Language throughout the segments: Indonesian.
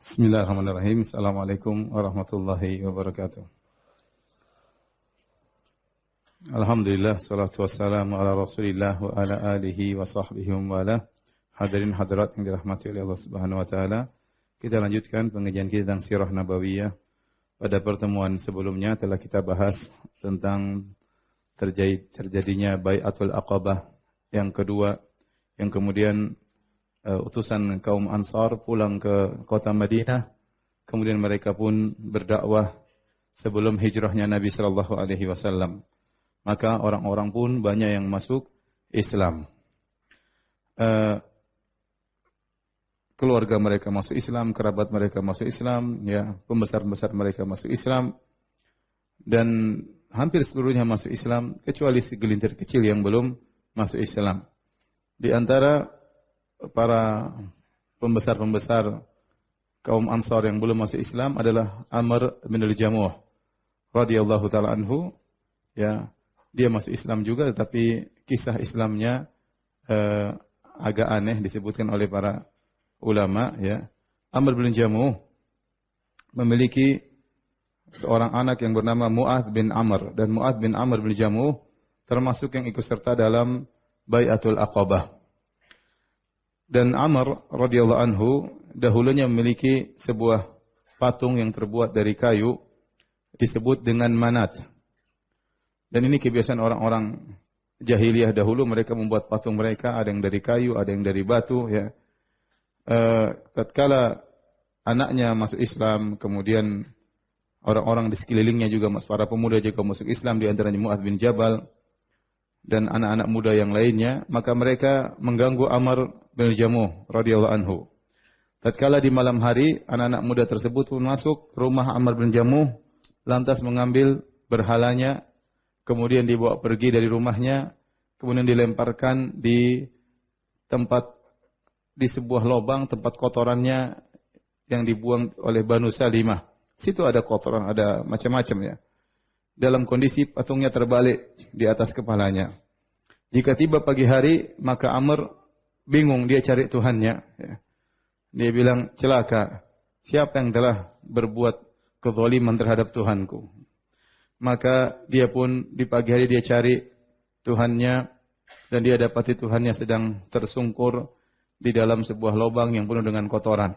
Bismillahirrahmanirrahim. Assalamualaikum warahmatullahi wabarakatuh. Alhamdulillah, salatu wassalamu ala rasulillah wa ala alihi wa sahbihi wa ala. Hadirin hadirat yang dirahmati oleh Allah subhanahu wa ta'ala. Kita lanjutkan pengajian kita tentang sirah nabawiyah. Pada pertemuan sebelumnya telah kita bahas tentang terjadinya Bai'atul Aqabah yang kedua, yang kemudian utusan kaum Ansar pulang ke kota Madinah, kemudian mereka pun berdakwah sebelum hijrahnya Nabi sallallahu alaihi wasallam. Maka orang-orang pun banyak yang masuk Islam. Keluarga mereka masuk Islam, kerabat mereka masuk Islam, ya, pembesar-pembesar mereka masuk Islam, dan hampir seluruhnya masuk Islam kecuali segelintir kecil yang belum masuk Islam. Di antara para pembesar-pembesar kaum Ansar yang belum masuk Islam adalah Amr bin al-Jamuh radhiyallahu taala anhu. Ya, dia masuk Islam juga, tetapi kisah Islamnya agak aneh disebutkan oleh para ulama. Ya, Amr bin al-Jamuh memiliki seorang anak yang bernama Mu'adz bin Amr, dan Mu'adz bin Amr bin al-Jamuh termasuk yang ikut serta dalam Bai'atul Aqabah. Dan Amr radhiyallahu anhu dahulunya memiliki sebuah patung yang terbuat dari kayu disebut dengan Manat. Dan ini kebiasaan orang-orang jahiliyah dahulu, mereka membuat patung mereka, ada yang dari kayu, ada yang dari batu, ya. Tatkala anaknya masuk Islam, kemudian orang-orang di sekelilingnya juga, para pemuda juga masuk Islam, di antaranya Mu'adz bin Jabal dan anak-anak muda yang lainnya, maka mereka mengganggu Amr bin Jamuh radhiyallahu anhu. Tatkala di malam hari anak-anak muda tersebut pun masuk rumah Amr bin Jamuh, lantas mengambil berhalanya, kemudian dibawa pergi dari rumahnya, kemudian dilemparkan di tempat, di sebuah lubang tempat kotorannya yang dibuang oleh Banu Salimah. Situ ada kotoran, ada macam-macam, ya. Dalam kondisi patungnya terbalik di atas kepalanya. Jika tiba pagi hari, maka Amr bingung, dia cari Tuhannya. Ya. Dia bilang, celaka, siapa yang telah berbuat kezaliman terhadap Tuhanku? Maka dia pun di pagi hari dia cari Tuhannya, dan dia dapati Tuhannya sedang tersungkur di dalam sebuah lubang yang penuh dengan kotoran.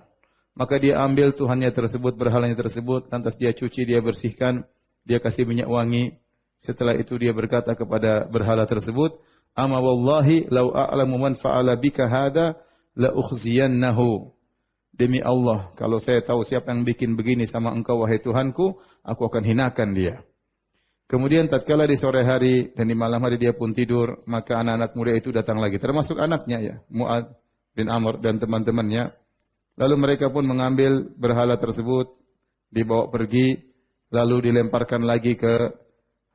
Maka dia ambil Tuhannya tersebut, berhalanya tersebut, lantas dia cuci, dia bersihkan, dia kasih minyak wangi. Setelah itu dia berkata kepada berhala tersebut, "Ama wallahi law a'lamu man fa'ala bika hadza la ukhziyannahu." Demi Allah, kalau saya tahu siapa yang bikin begini sama engkau wahai Tuhanku, aku akan hinakan dia. Kemudian tatkala di sore hari dan di malam hari dia pun tidur, maka anak-anak muda itu datang lagi, termasuk anaknya, ya, Mu'adz bin Amr dan teman-temannya. Lalu mereka pun mengambil berhala tersebut, dibawa pergi, lalu dilemparkan lagi ke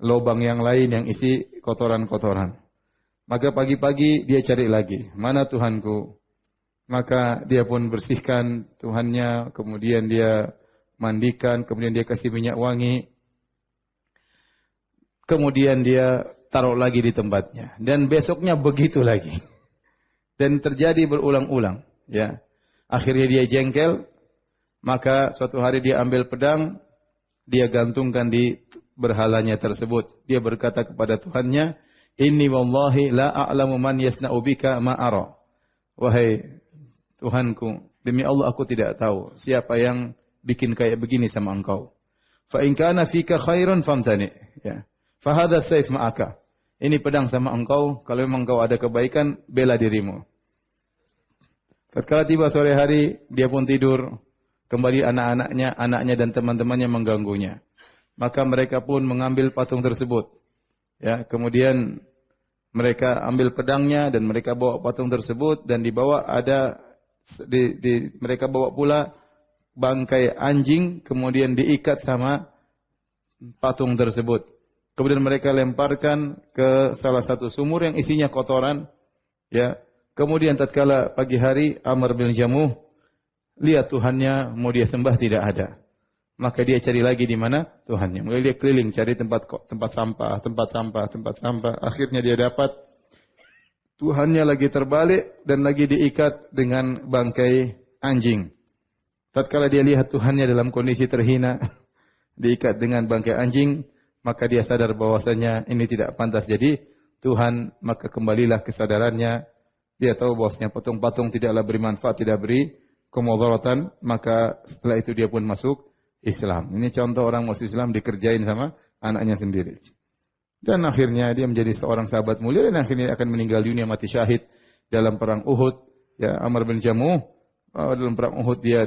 lubang yang lain yang isi kotoran-kotoran. Maka pagi-pagi dia cari lagi, mana Tuhanku? Maka dia pun bersihkan Tuhannya, kemudian dia mandikan, kemudian dia kasih minyak wangi, kemudian dia taruh lagi di tempatnya. Dan besoknya begitu lagi. Dan terjadi berulang-ulang, ya. Akhirnya dia jengkel, maka suatu hari dia ambil pedang, dia gantungkan di berhalanya tersebut. Dia berkata kepada Tuhannya, "Inni wallahi la a'lamu man yasna'u bika ma ara." Wahai Tuhanku, demi Allah aku tidak tahu siapa yang bikin kayak begini sama engkau. Fa in kana fika khairun famtani, ya. Fa hadha sayf ma'aka. Ini pedang sama engkau, kalau memang engkau ada kebaikan, bela dirimu. Tatkala tiba sore hari, dia pun tidur. Kembali anaknya dan teman-temannya mengganggunya. Maka mereka pun mengambil patung tersebut. Ya, kemudian mereka ambil pedangnya dan mereka bawa patung tersebut, dan dibawa ada mereka bawa pula bangkai anjing, kemudian diikat sama patung tersebut. Kemudian mereka lemparkan ke salah satu sumur yang isinya kotoran, ya. Kemudian tatkala pagi hari Amr bin Jamuh lihat Tuhannya mau dia sembah tidak ada. Maka dia cari lagi di mana Tuhannya. Mulai dia keliling cari tempat sampah. Akhirnya dia dapat Tuhannya lagi terbalik dan lagi diikat dengan bangkai anjing. Tatkala dia lihat Tuhannya dalam kondisi terhina, diikat dengan bangkai anjing, maka dia sadar bahwasanya ini tidak pantas jadi Tuhan, maka kembalilah kesadarannya. Dia tahu bahwasanya patung-patung tidaklah beri manfaat, tidak beri kemudaratan, maka setelah itu dia pun masuk Islam. Ini contoh orang masuk Islam dikerjain sama anaknya sendiri. Dan akhirnya dia menjadi seorang sahabat mulia dan akhirnya akan meninggal dunia mati syahid dalam perang Uhud. Ya, Amr bin Jamuh dalam perang Uhud dia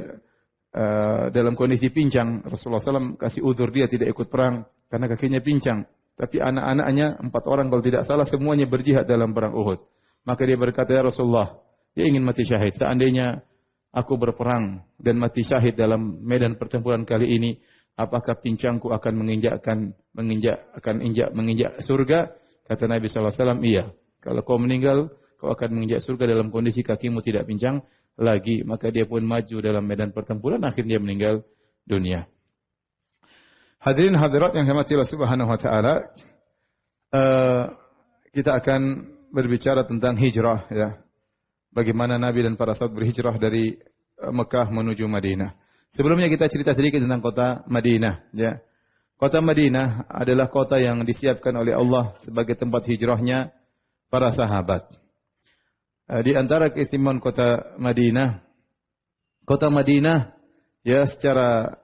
dalam kondisi pincang. Rasulullah SAW kasih uzur dia tidak ikut perang karena kakinya pincang. Tapi anak-anaknya 4 orang kalau tidak salah semuanya berjihad dalam perang Uhud. Maka dia berkata, ya Rasulullah, dia ingin mati syahid. Seandainya aku berperang dan mati syahid dalam medan pertempuran kali ini, apakah pincangku akan menginjak surga? Kata Nabi SAW, iya. Kalau kau meninggal, kau akan menginjak surga dalam kondisi kakimu tidak pincang lagi. Maka dia pun maju dalam medan pertempuran, akhirnya dia meninggal dunia. Hadirin hadirat yang dirahmati Allah Subhanahu wa taala, kita akan berbicara tentang hijrah, ya. Bagaimana Nabi dan para sahabat berhijrah dari Mekah menuju Madinah. Sebelumnya kita cerita sedikit tentang kota Madinah, ya. Kota Madinah adalah kota yang disiapkan oleh Allah sebagai tempat hijrahnya para sahabat. Di antara keistimewaan kota Madinah ya secara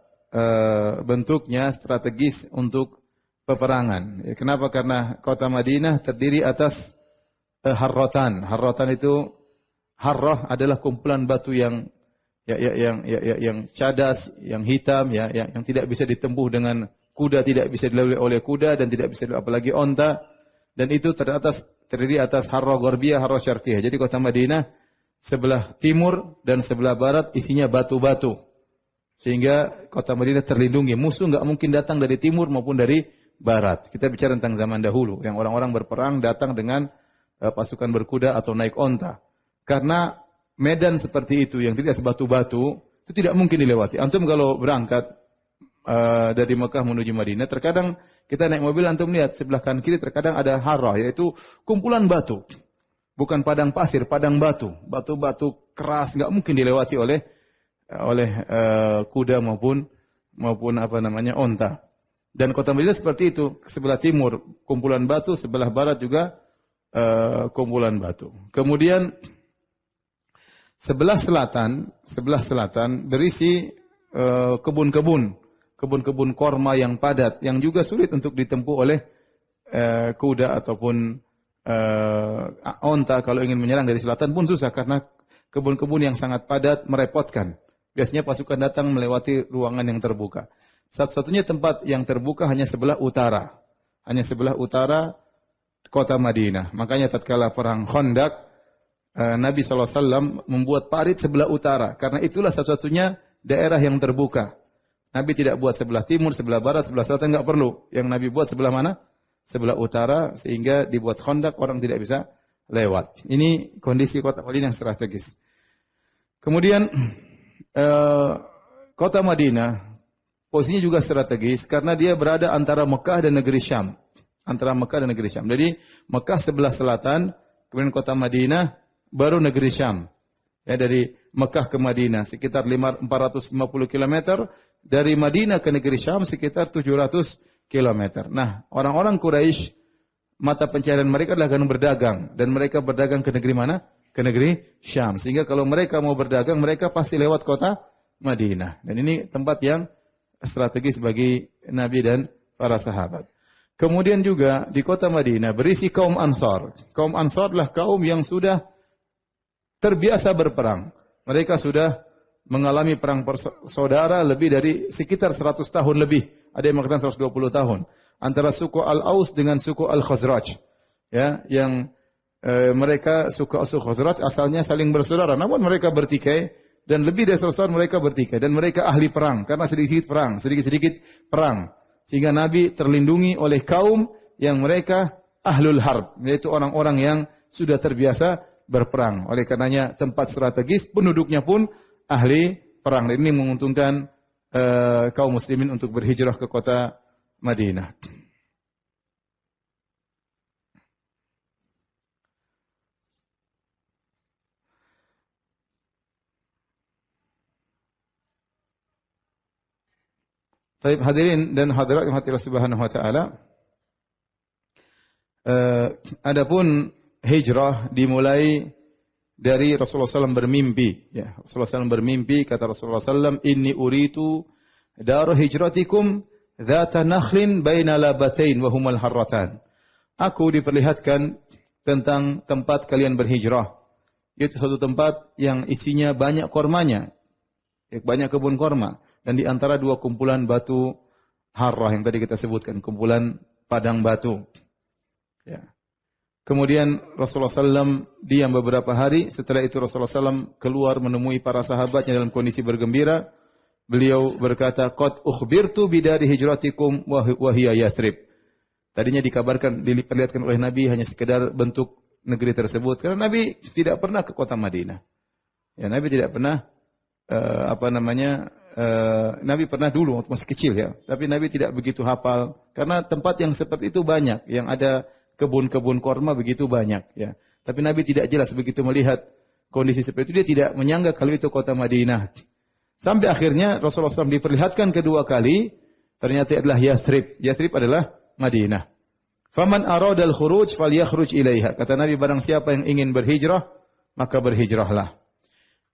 bentuknya strategis untuk peperangan. Ya, kenapa? Karena kota Madinah terdiri atas harrotan. Harrotan itu, harrah adalah kumpulan batu yang cadas, yang hitam, ya, yang tidak bisa ditempuh dengan kuda, tidak bisa dilalui oleh kuda dan tidak bisa apalagi onta. Dan itu terdiri atas harrah gharbiyah, harrah syarqiyah. Jadi kota Madinah sebelah timur dan sebelah barat isinya batu-batu. Sehingga kota Madinah terlindungi. Musuh enggak mungkin datang dari timur maupun dari barat. Kita bicara tentang zaman dahulu yang orang-orang berperang datang dengan pasukan berkuda atau naik onta. Karena medan seperti itu yang tidak sebatu-batu itu tidak mungkin dilewati. Antum kalau berangkat dari Mekah menuju Madinah, terkadang kita naik mobil, antum lihat sebelah kanan kiri terkadang ada harah, yaitu kumpulan batu. Bukan padang pasir, padang batu. Batu-batu keras, enggak mungkin dilewati oleh kuda maupun onta. Dan kota Madinah seperti itu, sebelah timur kumpulan batu, sebelah barat juga kumpulan batu. Kemudian sebelah selatan berisi kebun-kebun korma yang padat, yang juga sulit untuk ditempuh oleh kuda ataupun onta. Kalau ingin menyerang dari selatan pun susah karena kebun-kebun yang sangat padat merepotkan. Biasanya pasukan datang melewati ruangan yang terbuka. Satu-satunya tempat yang terbuka hanya sebelah utara. Hanya sebelah utara kota Madinah. Makanya tatkala perang Khandaq, Nabi SAW membuat parit sebelah utara. Karena itulah satu-satunya daerah yang terbuka. Nabi tidak buat sebelah timur, sebelah barat, sebelah selatan, enggak perlu. Yang Nabi buat sebelah mana? Sebelah utara, sehingga dibuat Khandaq, orang tidak bisa lewat. Ini kondisi kota Madinah yang strategis. Kemudian kota Madinah posisinya juga strategis karena dia berada antara Mekah dan negeri Syam. Antara Mekah dan negeri Syam. Jadi Mekah sebelah selatan, kemudian kota Madinah, baru negeri Syam. Ya, dari Mekah ke Madinah sekitar 450 km, dari Madinah ke negeri Syam sekitar 700 km. Nah, orang-orang Quraisy mata pencarian mereka adalah dengan berdagang, dan mereka berdagang ke negeri mana? Ke negeri Syam. Sehingga kalau mereka mau berdagang, mereka pasti lewat kota Madinah. Dan ini tempat yang strategis bagi Nabi dan para sahabat. Kemudian juga di kota Madinah berisi kaum Ansar. Kaum Ansar adalah kaum yang sudah terbiasa berperang. Mereka sudah mengalami perang saudara lebih dari sekitar 100 tahun lebih. Ada yang mengatakan 120 tahun. Antara suku Al-Aus dengan suku Al-Khazraj. Ya, yang mereka suku Khazraj asalnya saling bersaudara, namun mereka bertikai, dan lebih dari 100 tahun mereka bertikai, dan mereka ahli perang karena sedikit-sedikit perang, sehingga Nabi terlindungi oleh kaum yang mereka ahlul harb, yaitu orang-orang yang sudah terbiasa berperang. Oleh karenanya tempat strategis, penduduknya pun ahli perang. Dan ini menguntungkan kaum muslimin untuk berhijrah ke kota Madinah. Baik hadirin dan hadirat yang hati Allah Subhanahu wa taala. Adapun hijrah dimulai dari Rasulullah SAW bermimpi. Ya, Rasulullah SAW bermimpi, kata Rasulullah SAW, Inni uritu daru hijratikum dhata nakhlin baina labatain wa humal harratan. Aku diperlihatkan tentang tempat kalian berhijrah. Yaitu suatu tempat yang isinya banyak kormanya. Banyak kebun korma. Dan di antara dua kumpulan batu harrah yang tadi kita sebutkan. Kumpulan padang batu. Ya. Kemudian Rasulullah SAW diam beberapa hari. Setelah itu Rasulullah SAW keluar menemui para sahabatnya dalam kondisi bergembira. Beliau berkata, Qad ukhbirtu bidari hijratikum wa hiya Yathrib. Tadinya dikabarkan, diperlihatkan oleh Nabi hanya sekedar bentuk negeri tersebut. Karena Nabi tidak pernah ke kota Madinah. Ya, Nabi tidak pernah, Nabi pernah dulu waktu masih kecil ya. Tapi Nabi tidak begitu hafal. Karena tempat yang seperti itu banyak. Yang ada kebun-kebun korma begitu banyak ya. Tapi Nabi tidak jelas begitu melihat kondisi seperti itu, dia tidak menyangka kalau itu kota Madinah. Sampai akhirnya Rasulullah SAW diperlihatkan kedua kali, ternyata adalah Yathrib. Yathrib adalah Madinah. Faman aradal khuruj falyakhruj ilaiha. Kata Nabi, barang siapa yang ingin berhijrah, maka berhijrahlah.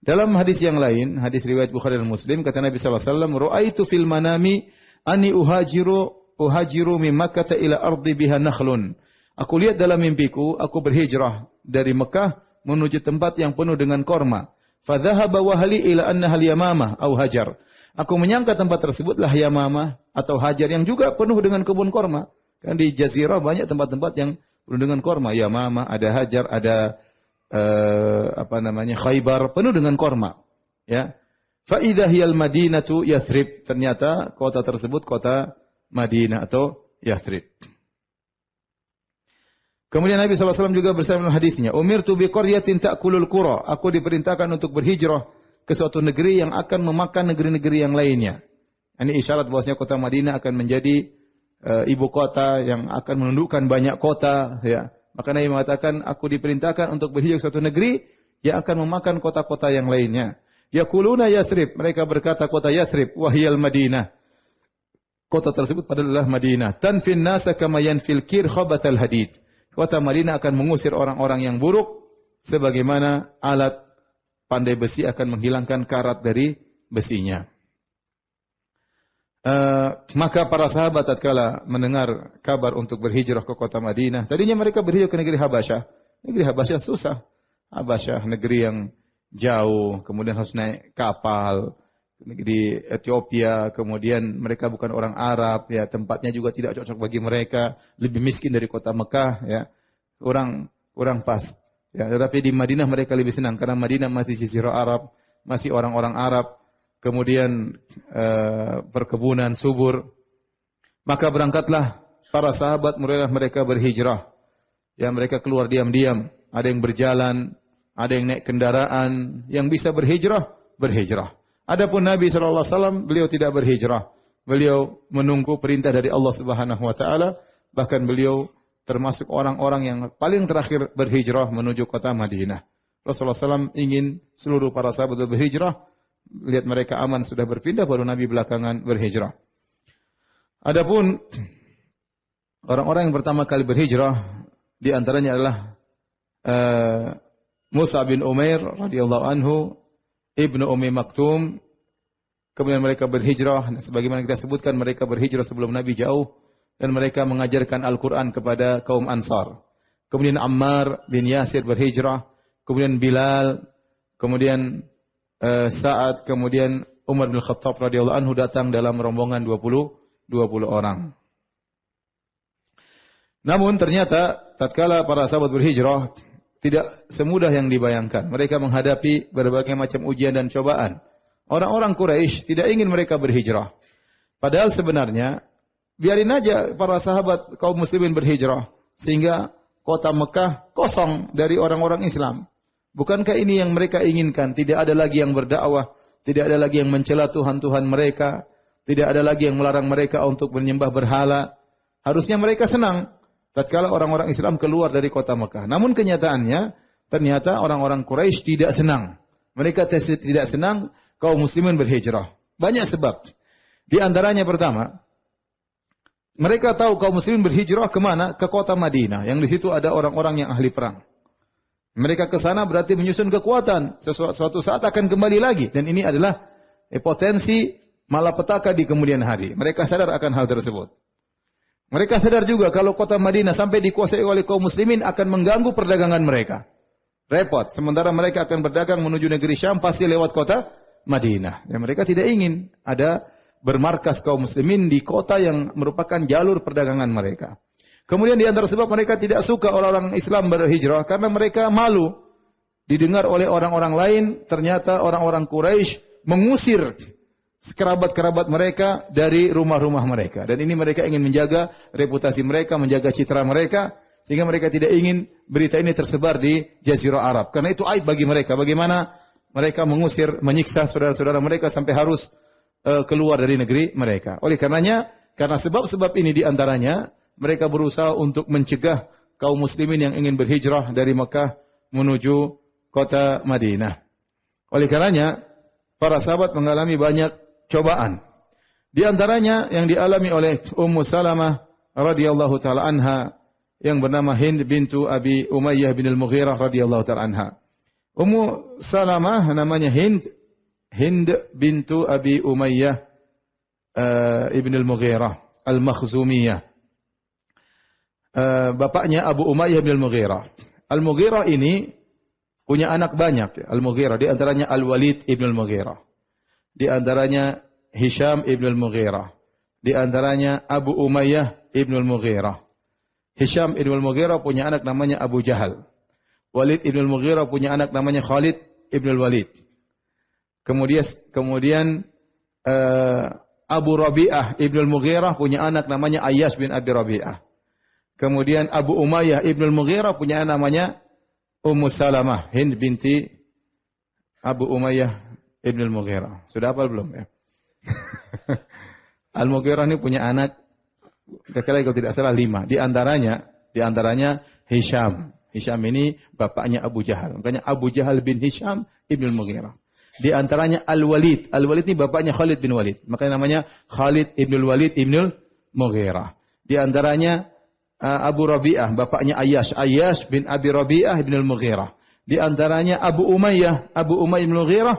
Dalam hadis yang lain, hadis riwayat Bukhari dan Muslim, kata Nabi SAW, Ru'aitu fil manami ani uhajiru min Makkah ila ardi biha nakhlun. Aku lihat dalam mimpiku, aku berhijrah dari Mekah menuju tempat yang penuh dengan korma. Fadhahaba wahli ila annaha al-yamamah au hajar. Aku menyangka tempat tersebutlah Yamamah atau Hajar yang juga penuh dengan kebun korma. Kan di Jazirah banyak tempat-tempat yang penuh dengan korma. Yamamah, ada Hajar, ada Khaybar, penuh dengan korma. Ya. Fa idza hiyal madinatu Yathrib. Ternyata kota tersebut kota Madinah atau Yathrib. Kemudian Nabi SAW juga bersama dalam hadisnya, Umirtu bi qaryatin ta'kulul qura. Aku diperintahkan untuk berhijrah ke suatu negeri yang akan memakan negeri-negeri yang lainnya. Ini isyarat bahwasanya kota Madinah akan menjadi ibu kota yang akan menundukkan banyak kota. Ya. Maka Nabi mengatakan, aku diperintahkan untuk berhijrah ke suatu negeri yang akan memakan kota-kota yang lainnya. Yaquluna Yathrib. Mereka berkata kota Yathrib, wahiyal Madinah. Kota tersebut adalah Madinah. Tanfin nasa kama yanfil kir khabathal hadid. Kota Madinah akan mengusir orang-orang yang buruk sebagaimana alat pandai besi akan menghilangkan karat dari besinya. Maka para sahabat tatkala mendengar kabar untuk berhijrah ke kota Madinah, tadinya mereka berhijrah ke negeri Habasyah. Negeri Habasyah susah. Habasyah negeri yang jauh, kemudian harus naik kapal. Di Ethiopia, kemudian mereka bukan orang Arab, ya tempatnya juga tidak cocok bagi mereka, lebih miskin dari kota Mekah, ya kurang pas. Ya, tetapi di Madinah mereka lebih senang karena Madinah masih sisir Arab, masih orang-orang Arab, kemudian perkebunan subur. Maka berangkatlah para sahabat, mulailah mereka berhijrah. Ya mereka keluar diam-diam, ada yang berjalan, ada yang naik kendaraan, yang bisa berhijrah, berhijrah. Adapun Nabi SAW, beliau tidak berhijrah. Beliau menunggu perintah dari Allah Subhanahu wa taala, bahkan beliau termasuk orang-orang yang paling terakhir berhijrah menuju kota Madinah. Rasulullah SAW ingin seluruh para sahabat berhijrah, lihat mereka aman sudah berpindah, baru Nabi belakangan berhijrah. Adapun orang-orang yang pertama kali berhijrah di antaranya adalah Musa bin Umair radhiyallahu anhu, Ibnu Ummi Maktum, kemudian mereka berhijrah, sebagaimana kita sebutkan mereka berhijrah sebelum Nabi jauh, dan mereka mengajarkan Al-Quran kepada kaum Ansar. Kemudian Ammar bin Yasir berhijrah, kemudian Bilal, kemudian Sa'ad, kemudian Umar bin Khattab radhiyallahu anhu datang dalam rombongan 20 orang. Namun ternyata tatkala para sahabat berhijrah, tidak semudah yang dibayangkan. Mereka menghadapi berbagai macam ujian dan cobaan. Orang-orang Quraisy tidak ingin mereka berhijrah. Padahal sebenarnya, biarin aja para sahabat kaum muslimin berhijrah. Sehingga kota Mekah kosong dari orang-orang Islam. Bukankah ini yang mereka inginkan? Tidak ada lagi yang berdakwah. Tidak ada lagi yang mencela Tuhan-Tuhan mereka. Tidak ada lagi yang melarang mereka untuk menyembah berhala. Harusnya mereka senang tatkala orang-orang Islam keluar dari kota Mekah. Namun kenyataannya, ternyata orang-orang Quraisy tidak senang. Mereka tidak senang kaum muslimin berhijrah. Banyak sebab. Di antaranya pertama, mereka tahu kaum muslimin berhijrah kemana? Ke kota Madinah. Yang di situ ada orang-orang yang ahli perang. Mereka ke sana berarti menyusun kekuatan. Suatu saat akan kembali lagi. Dan ini adalah potensi malapetaka di kemudian hari. Mereka sadar akan hal tersebut. Mereka sadar juga kalau kota Madinah sampai dikuasai oleh kaum muslimin akan mengganggu perdagangan mereka. Repot. Sementara mereka akan berdagang menuju negeri Syam pasti lewat kota Madinah. Dan mereka tidak ingin ada bermarkas kaum muslimin di kota yang merupakan jalur perdagangan mereka. Kemudian di antara sebab mereka tidak suka orang-orang Islam berhijrah karena mereka malu didengar oleh orang-orang lain ternyata orang-orang Quraisy mengusir kerabat-kerabat mereka dari rumah-rumah mereka. Dan ini mereka ingin menjaga reputasi mereka, menjaga citra mereka, sehingga mereka tidak ingin berita ini tersebar di Jazirah Arab. Karena itu aib bagi mereka. Bagaimana mereka mengusir, menyiksa saudara-saudara mereka sampai harus keluar dari negeri mereka. Oleh karenanya, karena sebab-sebab ini diantaranya, mereka berusaha untuk mencegah kaum muslimin yang ingin berhijrah dari Mekah menuju kota Madinah. Oleh karenanya, para sahabat mengalami banyak cobaan. Di antaranya yang dialami oleh Ummu Salamah radhiyallahu taala anha yang bernama Hind bintu Abi Umayyah bin Al-Mughirah radhiyallahu taala anha. Ummu Salamah namanya Hind bintu Abi Umayyah ibn Al-Mughirah Al-Makhzumiyah. Bapaknya Abu Umayyah bin Al-Mughirah. Al-Mughirah ini punya anak banyak. Al-Mughirah di antaranya Al-Walid ibn Al-Mughirah. Di antaranya Hisham ibn Al-Mughirah. Di antaranya Abu Umayyah ibn Al-Mughirah. Hisham ibn Al-Mughirah punya anak namanya Abu Jahal. Walid ibn Al-Mughirah punya anak namanya Khalid ibn Al-Walid. Kemudian Abu Rabi'ah ibn Al-Mughirah punya anak namanya Ayyash bin Abi Rabi'ah. Kemudian Abu Umayyah ibn Al-Mughirah punya anak namanya Ummu Salamah, Hind binti Abu Umayyah ibn Al-Mughirah. Sudah hafal belum ya? Al-Mughirah ini punya anak, kira-kira kalau tidak salah 5. Di antaranya Hisham. Hisham ini bapaknya Abu Jahal. Makanya Abu Jahal bin Hisham ibn Al-Mughirah. Di antaranya Al-Walid. Al-Walid ini bapaknya Khalid bin Walid. Makanya namanya Khalid ibn Al-Walid ibn Al-Mughirah. Di antaranya Abu Rabi'ah, bapaknya Ayyash bin Abi Rabi'ah ibn Al-Mughirah. Di antaranya Abu Umayyah ibn Al-Mughirah,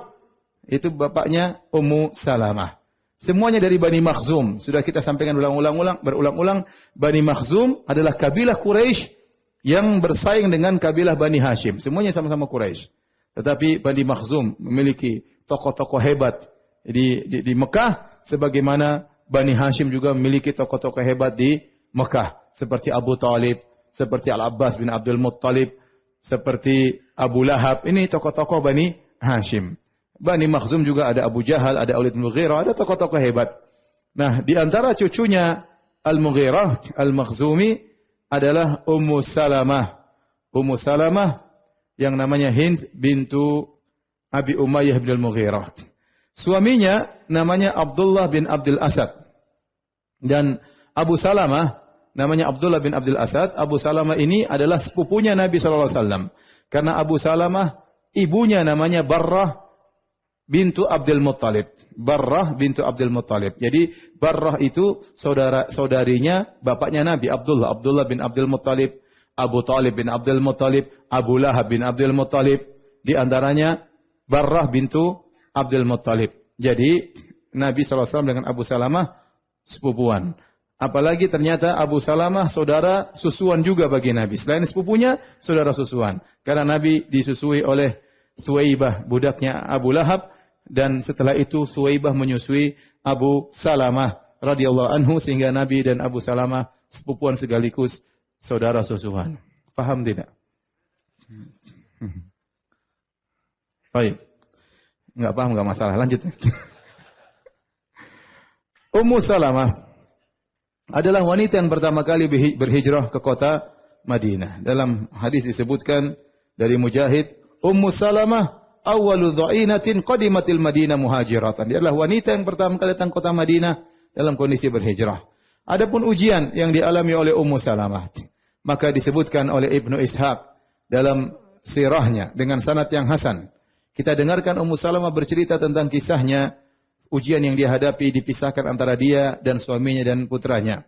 itu bapaknya Ummu Salamah. Semuanya dari Bani Makhzum. Sudah kita sampaikan berulang-ulang, Bani Makhzum adalah kabilah Quraisy yang bersaing dengan kabilah Bani Hashim. Semuanya sama-sama Quraisy. Tetapi Bani Makhzum memiliki tokoh-tokoh hebat di Mekah, sebagaimana Bani Hashim juga memiliki tokoh-tokoh hebat di Mekah. Seperti Abu Talib, seperti Al-Abbas bin Abdul Muttalib, seperti Abu Lahab. Ini tokoh-tokoh Bani Hashim. Bani Makhzum juga ada Abu Jahal, ada Walid bin Mughirah, ada tokoh-tokoh hebat. Nah, di antara cucunya Al-Mughirah, Al-Makhzumi adalah Ummu Salamah. Ummu Salamah yang namanya Hind bintu Abi Umayyah bin Al-Mughirah. Suaminya namanya Abdullah bin Abdul Asad. Dan Abu Salamah namanya Abdullah bin Abdul Asad. Abu Salamah ini adalah sepupunya Nabi SAW. Karena Abu Salamah ibunya namanya Barrah bintu Abdul Muttalib. Barrah bintu Abdul Muttalib. Jadi Barrah itu saudarinya bapaknya Nabi Abdullah. Abdullah bin Abdul Muttalib. Abu Talib bin Abdul Muttalib. Abu Lahab bin Abdul Muttalib. Di antaranya Barrah bintu Abdul Muttalib. Jadi Nabi SAW dengan Abu Salamah sepupuan. Apalagi ternyata Abu Salamah saudara susuan juga bagi Nabi. Selain sepupunya, saudara susuan. Karena Nabi disusui oleh Thuwaibah, budaknya Abu Lahab. Dan setelah itu Thuwaibah menyusui Abu Salamah radhiyallahu anhu. Sehingga Nabi dan Abu Salamah sepupuan sekaligus saudara susuan. Paham tidak? Baik. Enggak paham, enggak masalah. Lanjut. Ummu Salamah adalah wanita yang pertama kali berhijrah ke kota Madinah. Dalam hadis disebutkan dari Mujahid, Ummu Salamah awwalu dha'inatin qadimatil Madinah muhajiratan. Dia adalah wanita yang pertama kali datang kota Madinah dalam kondisi berhijrah. Adapun ujian yang dialami oleh Ummu Salamah, maka disebutkan oleh Ibnu Ishaq dalam sirahnya dengan sanad yang hasan. Kita dengarkan Ummu Salamah bercerita tentang kisahnya ujian yang dia hadapi dipisahkan antara dia dan suaminya dan putranya.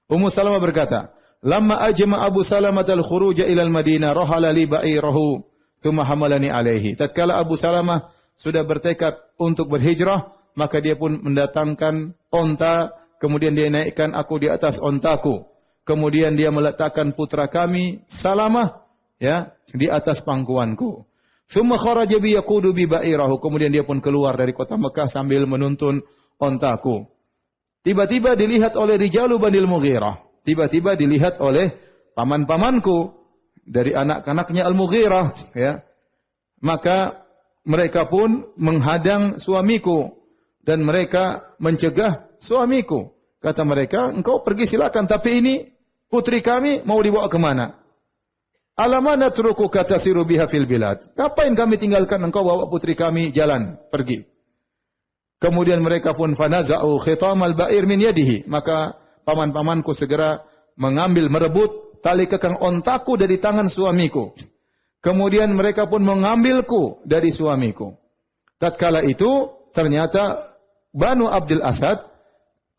Ummu Salamah berkata, "Lamma ajma Abu Salamah al-khuruj ila al-Madinah, rahala li ba'irahu, thumma hamalani alaihi." Tatkala Abu Salamah sudah bertekad untuk berhijrah, maka dia pun mendatangkan onta, kemudian dia naikkan aku di atas ontaku. Kemudian dia meletakkan putra kami, Salamah, ya, di atas pangkuanku. Thumma kharaja bi yaqudu bi ba'irahu. Kemudian dia pun keluar dari kota Mekah sambil menuntun ontaku. Tiba-tiba dilihat oleh Rijalu Banil Mughirah. Tiba-tiba dilihat oleh paman-pamanku dari anak-anaknya Al-Mughirah, ya. Maka mereka pun menghadang suamiku dan mereka mencegah suamiku. Kata mereka, "Engkau pergi silakan, tapi ini putri kami mau dibawa kemana? Alamana truku katasiru biha fil bilad. Ngapain kami tinggalkan engkau bawa putri kami jalan, pergi." Kemudian mereka pun fanaza'u khitamal ba'ir min yadihi. Maka paman-pamanku segera mengambil, merebut tali kekang ontaku dari tangan suamiku. Kemudian mereka pun mengambilku dari suamiku. Tatkala itu ternyata Banu Abdul Asad,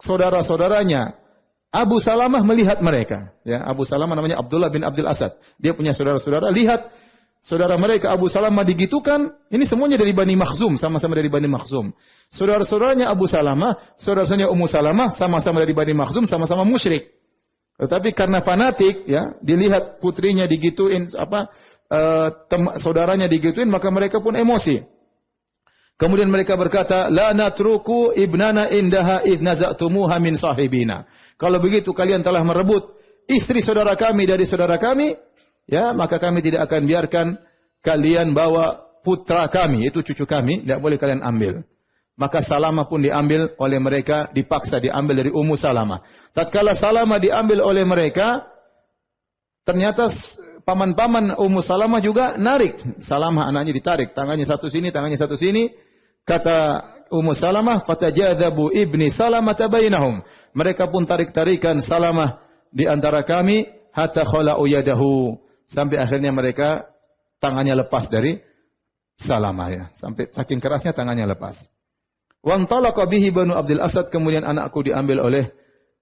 saudara-saudaranya Abu Salamah melihat mereka. Ya, Abu Salamah namanya Abdullah bin Abdul Asad. Dia punya saudara-saudara. Lihat saudara mereka Abu Salamah digitukan. Ini semuanya dari Bani Makhzum, sama-sama dari Bani Makhzum. Saudara-saudaranya Abu Salamah, saudara-saudaranya Ummu Salamah, sama-sama dari Bani Makhzum, sama-sama musyrik. Tetapi karena fanatik, ya, dilihat putrinya digituin, saudaranya digituin, maka mereka pun emosi. Kemudian mereka berkata, "La natruku ibnana indaha id naza'tumuha min sahibina." Kalau begitu kalian telah merebut istri saudara kami dari saudara kami, ya, maka kami tidak akan biarkan kalian bawa putra kami, itu cucu kami, tidak boleh kalian ambil. Maka Salamah pun diambil oleh mereka, dipaksa diambil dari Ummu Salamah. Tatkala Salamah diambil oleh mereka, ternyata paman-paman Ummu Salamah juga narik. Salamah anaknya ditarik, tangannya satu sini, tangannya satu sini. Kata Ummu Salamah, "Fatajadzabu ibni Salamah bainahum." Mereka pun tarik-tarikan Salamah di antara kami, hatta khala'u yadahu. Sampai akhirnya mereka tangannya lepas dari Salamah, ya. Sampai saking kerasnya tangannya lepas. Wa antalaqa bihi Banu Abdul Asad, kemudian anakku diambil oleh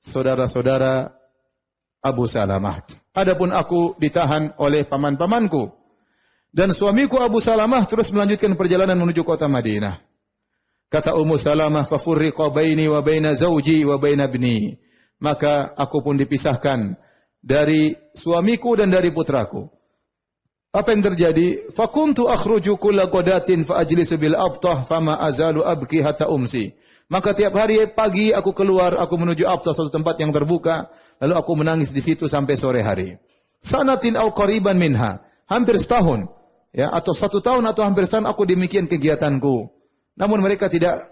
saudara-saudara Abu Salamah. Adapun aku ditahan oleh paman-pamanku. Dan suamiku Abu Salamah terus melanjutkan perjalanan menuju kota Madinah. Kata Ummu Salamah, "Fafurriqa baini wa baina zawji wa baina ibni." Maka aku pun dipisahkan dari suamiku dan dari putraku. Apa yang terjadi? Fakuntu akhruju kulla qadatin fa ajlisu bil abtah fama azalu abki hatta umsi. Maka tiap hari pagi aku keluar, aku menuju abtah, suatu tempat yang terbuka, lalu aku menangis di situ sampai sore hari. Sanatin au qariban minha, hampir setahun, ya, atau 1 tahun atau hampir setahun aku demikian kegiatanku. Namun mereka tidak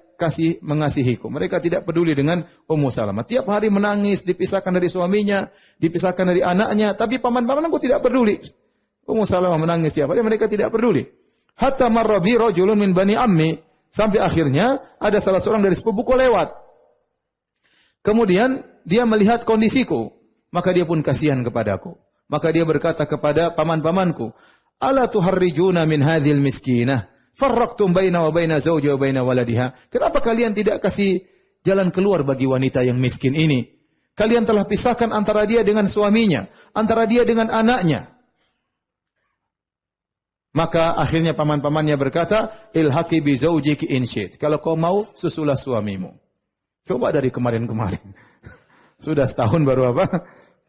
mengasihiku. Mereka tidak peduli dengan Ummu Salamah. Tiap hari menangis, dipisahkan dari suaminya, dipisahkan dari anaknya, tapi paman-pamanku tidak peduli. Ummu Salamah menangis tiap hari, mereka tidak peduli. Hatta marra bi rajulun min bani ammi, sampai akhirnya ada salah seorang dari sepupuku lewat. Kemudian dia melihat kondisiku, maka dia pun kasihan kepadaku. Maka dia berkata kepada paman-pamanku, "Ala tuharrijuna min hadhil miskinah? Farraqtum baina wa baina zawji wa baina waladiha." Kenapa kalian tidak kasih jalan keluar bagi wanita yang miskin ini? Kalian telah pisahkan antara dia dengan suaminya, antara dia dengan anaknya. Maka akhirnya paman-pamannya berkata, "Ilhaqi bi zawjiki in syit." Kalau kau mau, susulah suamimu. Coba dari kemarin-kemarin. Sudah setahun baru apa?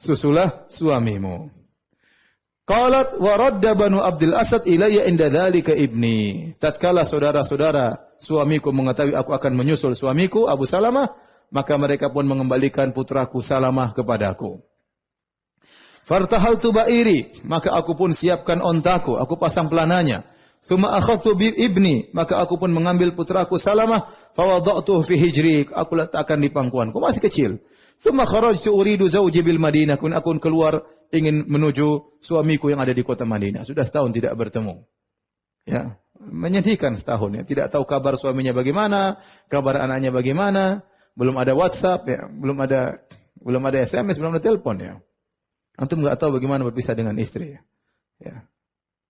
Susulah suamimu. Qalat wa radda Banu Abdul Asad ilayya inda dzalika ibni. Tatkala saudara-saudara suamiku mengetahui aku akan menyusul suamiku Abu Salamah, maka mereka pun mengembalikan putraku Salamah kepadaku. Fartahaltu ba'iri, maka aku pun siapkan ontaku, aku pasang pelananya. Tsumma akhadtu bi ibni, maka aku pun mengambil putraku Salamah, fa wada'tuhu fi hijri, aku letakkan di pangkuanku, masih kecil. Tsumma kharajtu uridu zawji bil Madinah, kun aku keluar ingin menuju suamiku yang ada di kota Madinah. Sudah setahun tidak bertemu. Ya, menyedihkan setahun, ya. Tidak tahu kabar suaminya bagaimana, kabar anaknya bagaimana, belum ada WhatsApp, ya, belum ada SMS, belum ada telepon, ya. Antum enggak tahu bagaimana berpisah dengan istri, ya. Ya.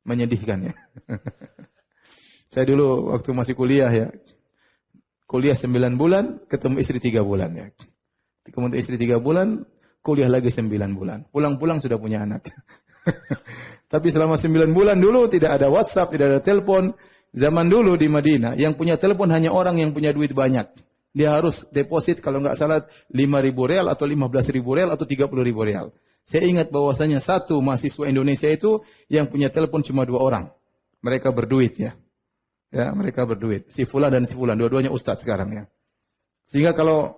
Menyedihkan, ya. Saya dulu waktu masih kuliah, ya. kuliah 9 bulan, ketemu istri 3 bulan ya. Kemudian istri 3 bulan, kuliah lagi 9 bulan. Pulang-pulang sudah punya anak. Tapi selama 9 bulan dulu tidak ada WhatsApp, tidak ada telepon. Zaman dulu di Madinah, yang punya telepon hanya orang yang punya duit banyak. Dia harus deposit kalau nggak salah 5.000 real atau 15.000 real atau 30.000 real. Saya ingat bahwasanya satu mahasiswa Indonesia itu yang punya telepon cuma 2 orang. Mereka berduit ya. Ya, mereka berduit. Si Fulan dan si Fulan, dua-duanya ustadz sekarang ya. Sehingga kalau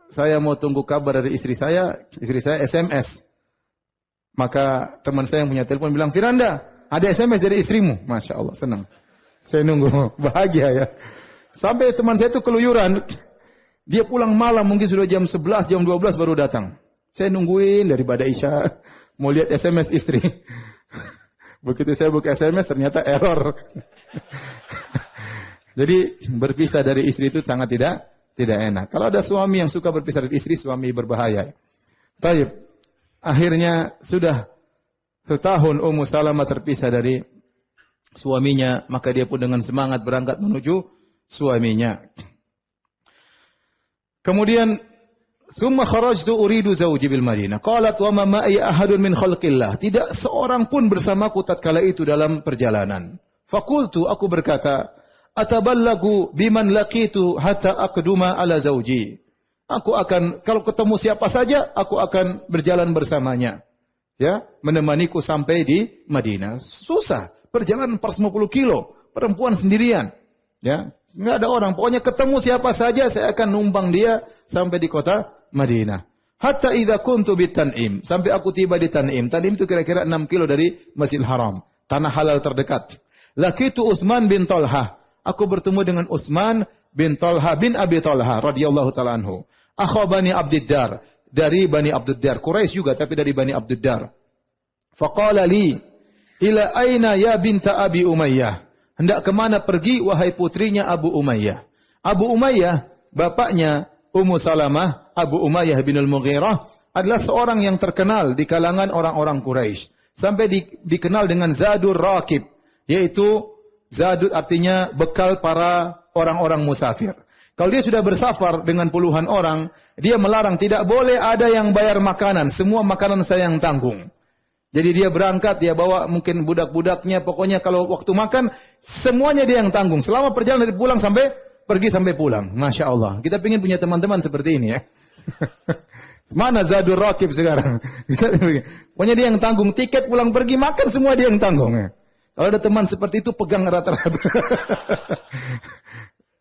saya mau tunggu kabar dari istri saya SMS. Maka teman saya yang punya telepon bilang, "Firanda, ada SMS dari istrimu." Masya Allah, senang. Saya nunggu, bahagia ya. Sampai teman saya itu keluyuran. Dia pulang malam, mungkin sudah jam 11, jam 12 baru datang. Saya nungguin daripada Isya, mau lihat SMS istri. Begitu saya buka SMS, ternyata error. Jadi berpisah dari istri itu sangat tidak enak. Kalau ada suami yang suka berpisah dari istri, suami berbahaya. Baik, akhirnya sudah setahun Ummu Salamah terpisah dari suaminya, maka dia pun dengan semangat berangkat menuju suaminya. Kemudian, "Tsumma kharajtu uridu zawji bil Madinah." Qalat wa ma ma'i ahadun min khalqillah. Tidak seorang pun bersamaku tatkala itu dalam perjalanan. Faqultu, aku berkata, "Ataballagu biman laqitu hatta aqduma ala zawji." Aku akan, kalau ketemu siapa saja, aku akan berjalan bersamanya. Ya, menemaniku sampai di Madinah. Susah, perjalanan 450 kilo, perempuan sendirian. Ya, enggak ada orang, pokoknya ketemu siapa saja saya akan numpang dia sampai di kota Madinah. Hatta idza kuntu bi Tan'im, sampai aku tiba di Tan'im. Tan'im itu kira-kira 6 kilo dari Masjidil Haram, tanah halal terdekat. Laqitu Utsman bin Talhah. Aku bertemu dengan Utsman bin Talhah bin Abi Talhah radhiyallahu taala anhu. Akha Bani Abdiddar, dari Bani Abdiddar, Quraisy juga tapi dari Bani Abdiddar. Faqala li, "Ila aina ya binta Abi Umayyah?" Hendak kemana pergi wahai putrinya Abu Umayyah? Abu Umayyah, bapaknya Ummu Salamah, Abu Umayyah bin Al-Mughirah, adalah seorang yang terkenal di kalangan orang-orang Quraisy. Sampai dikenal dengan Zadur Raqib, yaitu Zadud artinya bekal para orang-orang musafir. Kalau dia sudah bersafar dengan puluhan orang, dia melarang tidak boleh ada yang bayar makanan, semua makanan saya yang tanggung. Jadi dia berangkat, dia bawa mungkin budak-budaknya, pokoknya kalau waktu makan, semuanya dia yang tanggung. Selama perjalanan dari pulang sampai pergi sampai pulang. Masya Allah. Kita ingin punya teman-teman seperti ini ya. Mana Zadur Raqib sekarang? Pokoknya dia yang tanggung. Tiket pulang pergi, makan semua dia yang tanggung. Kalau ada teman seperti itu, pegang rata-rata.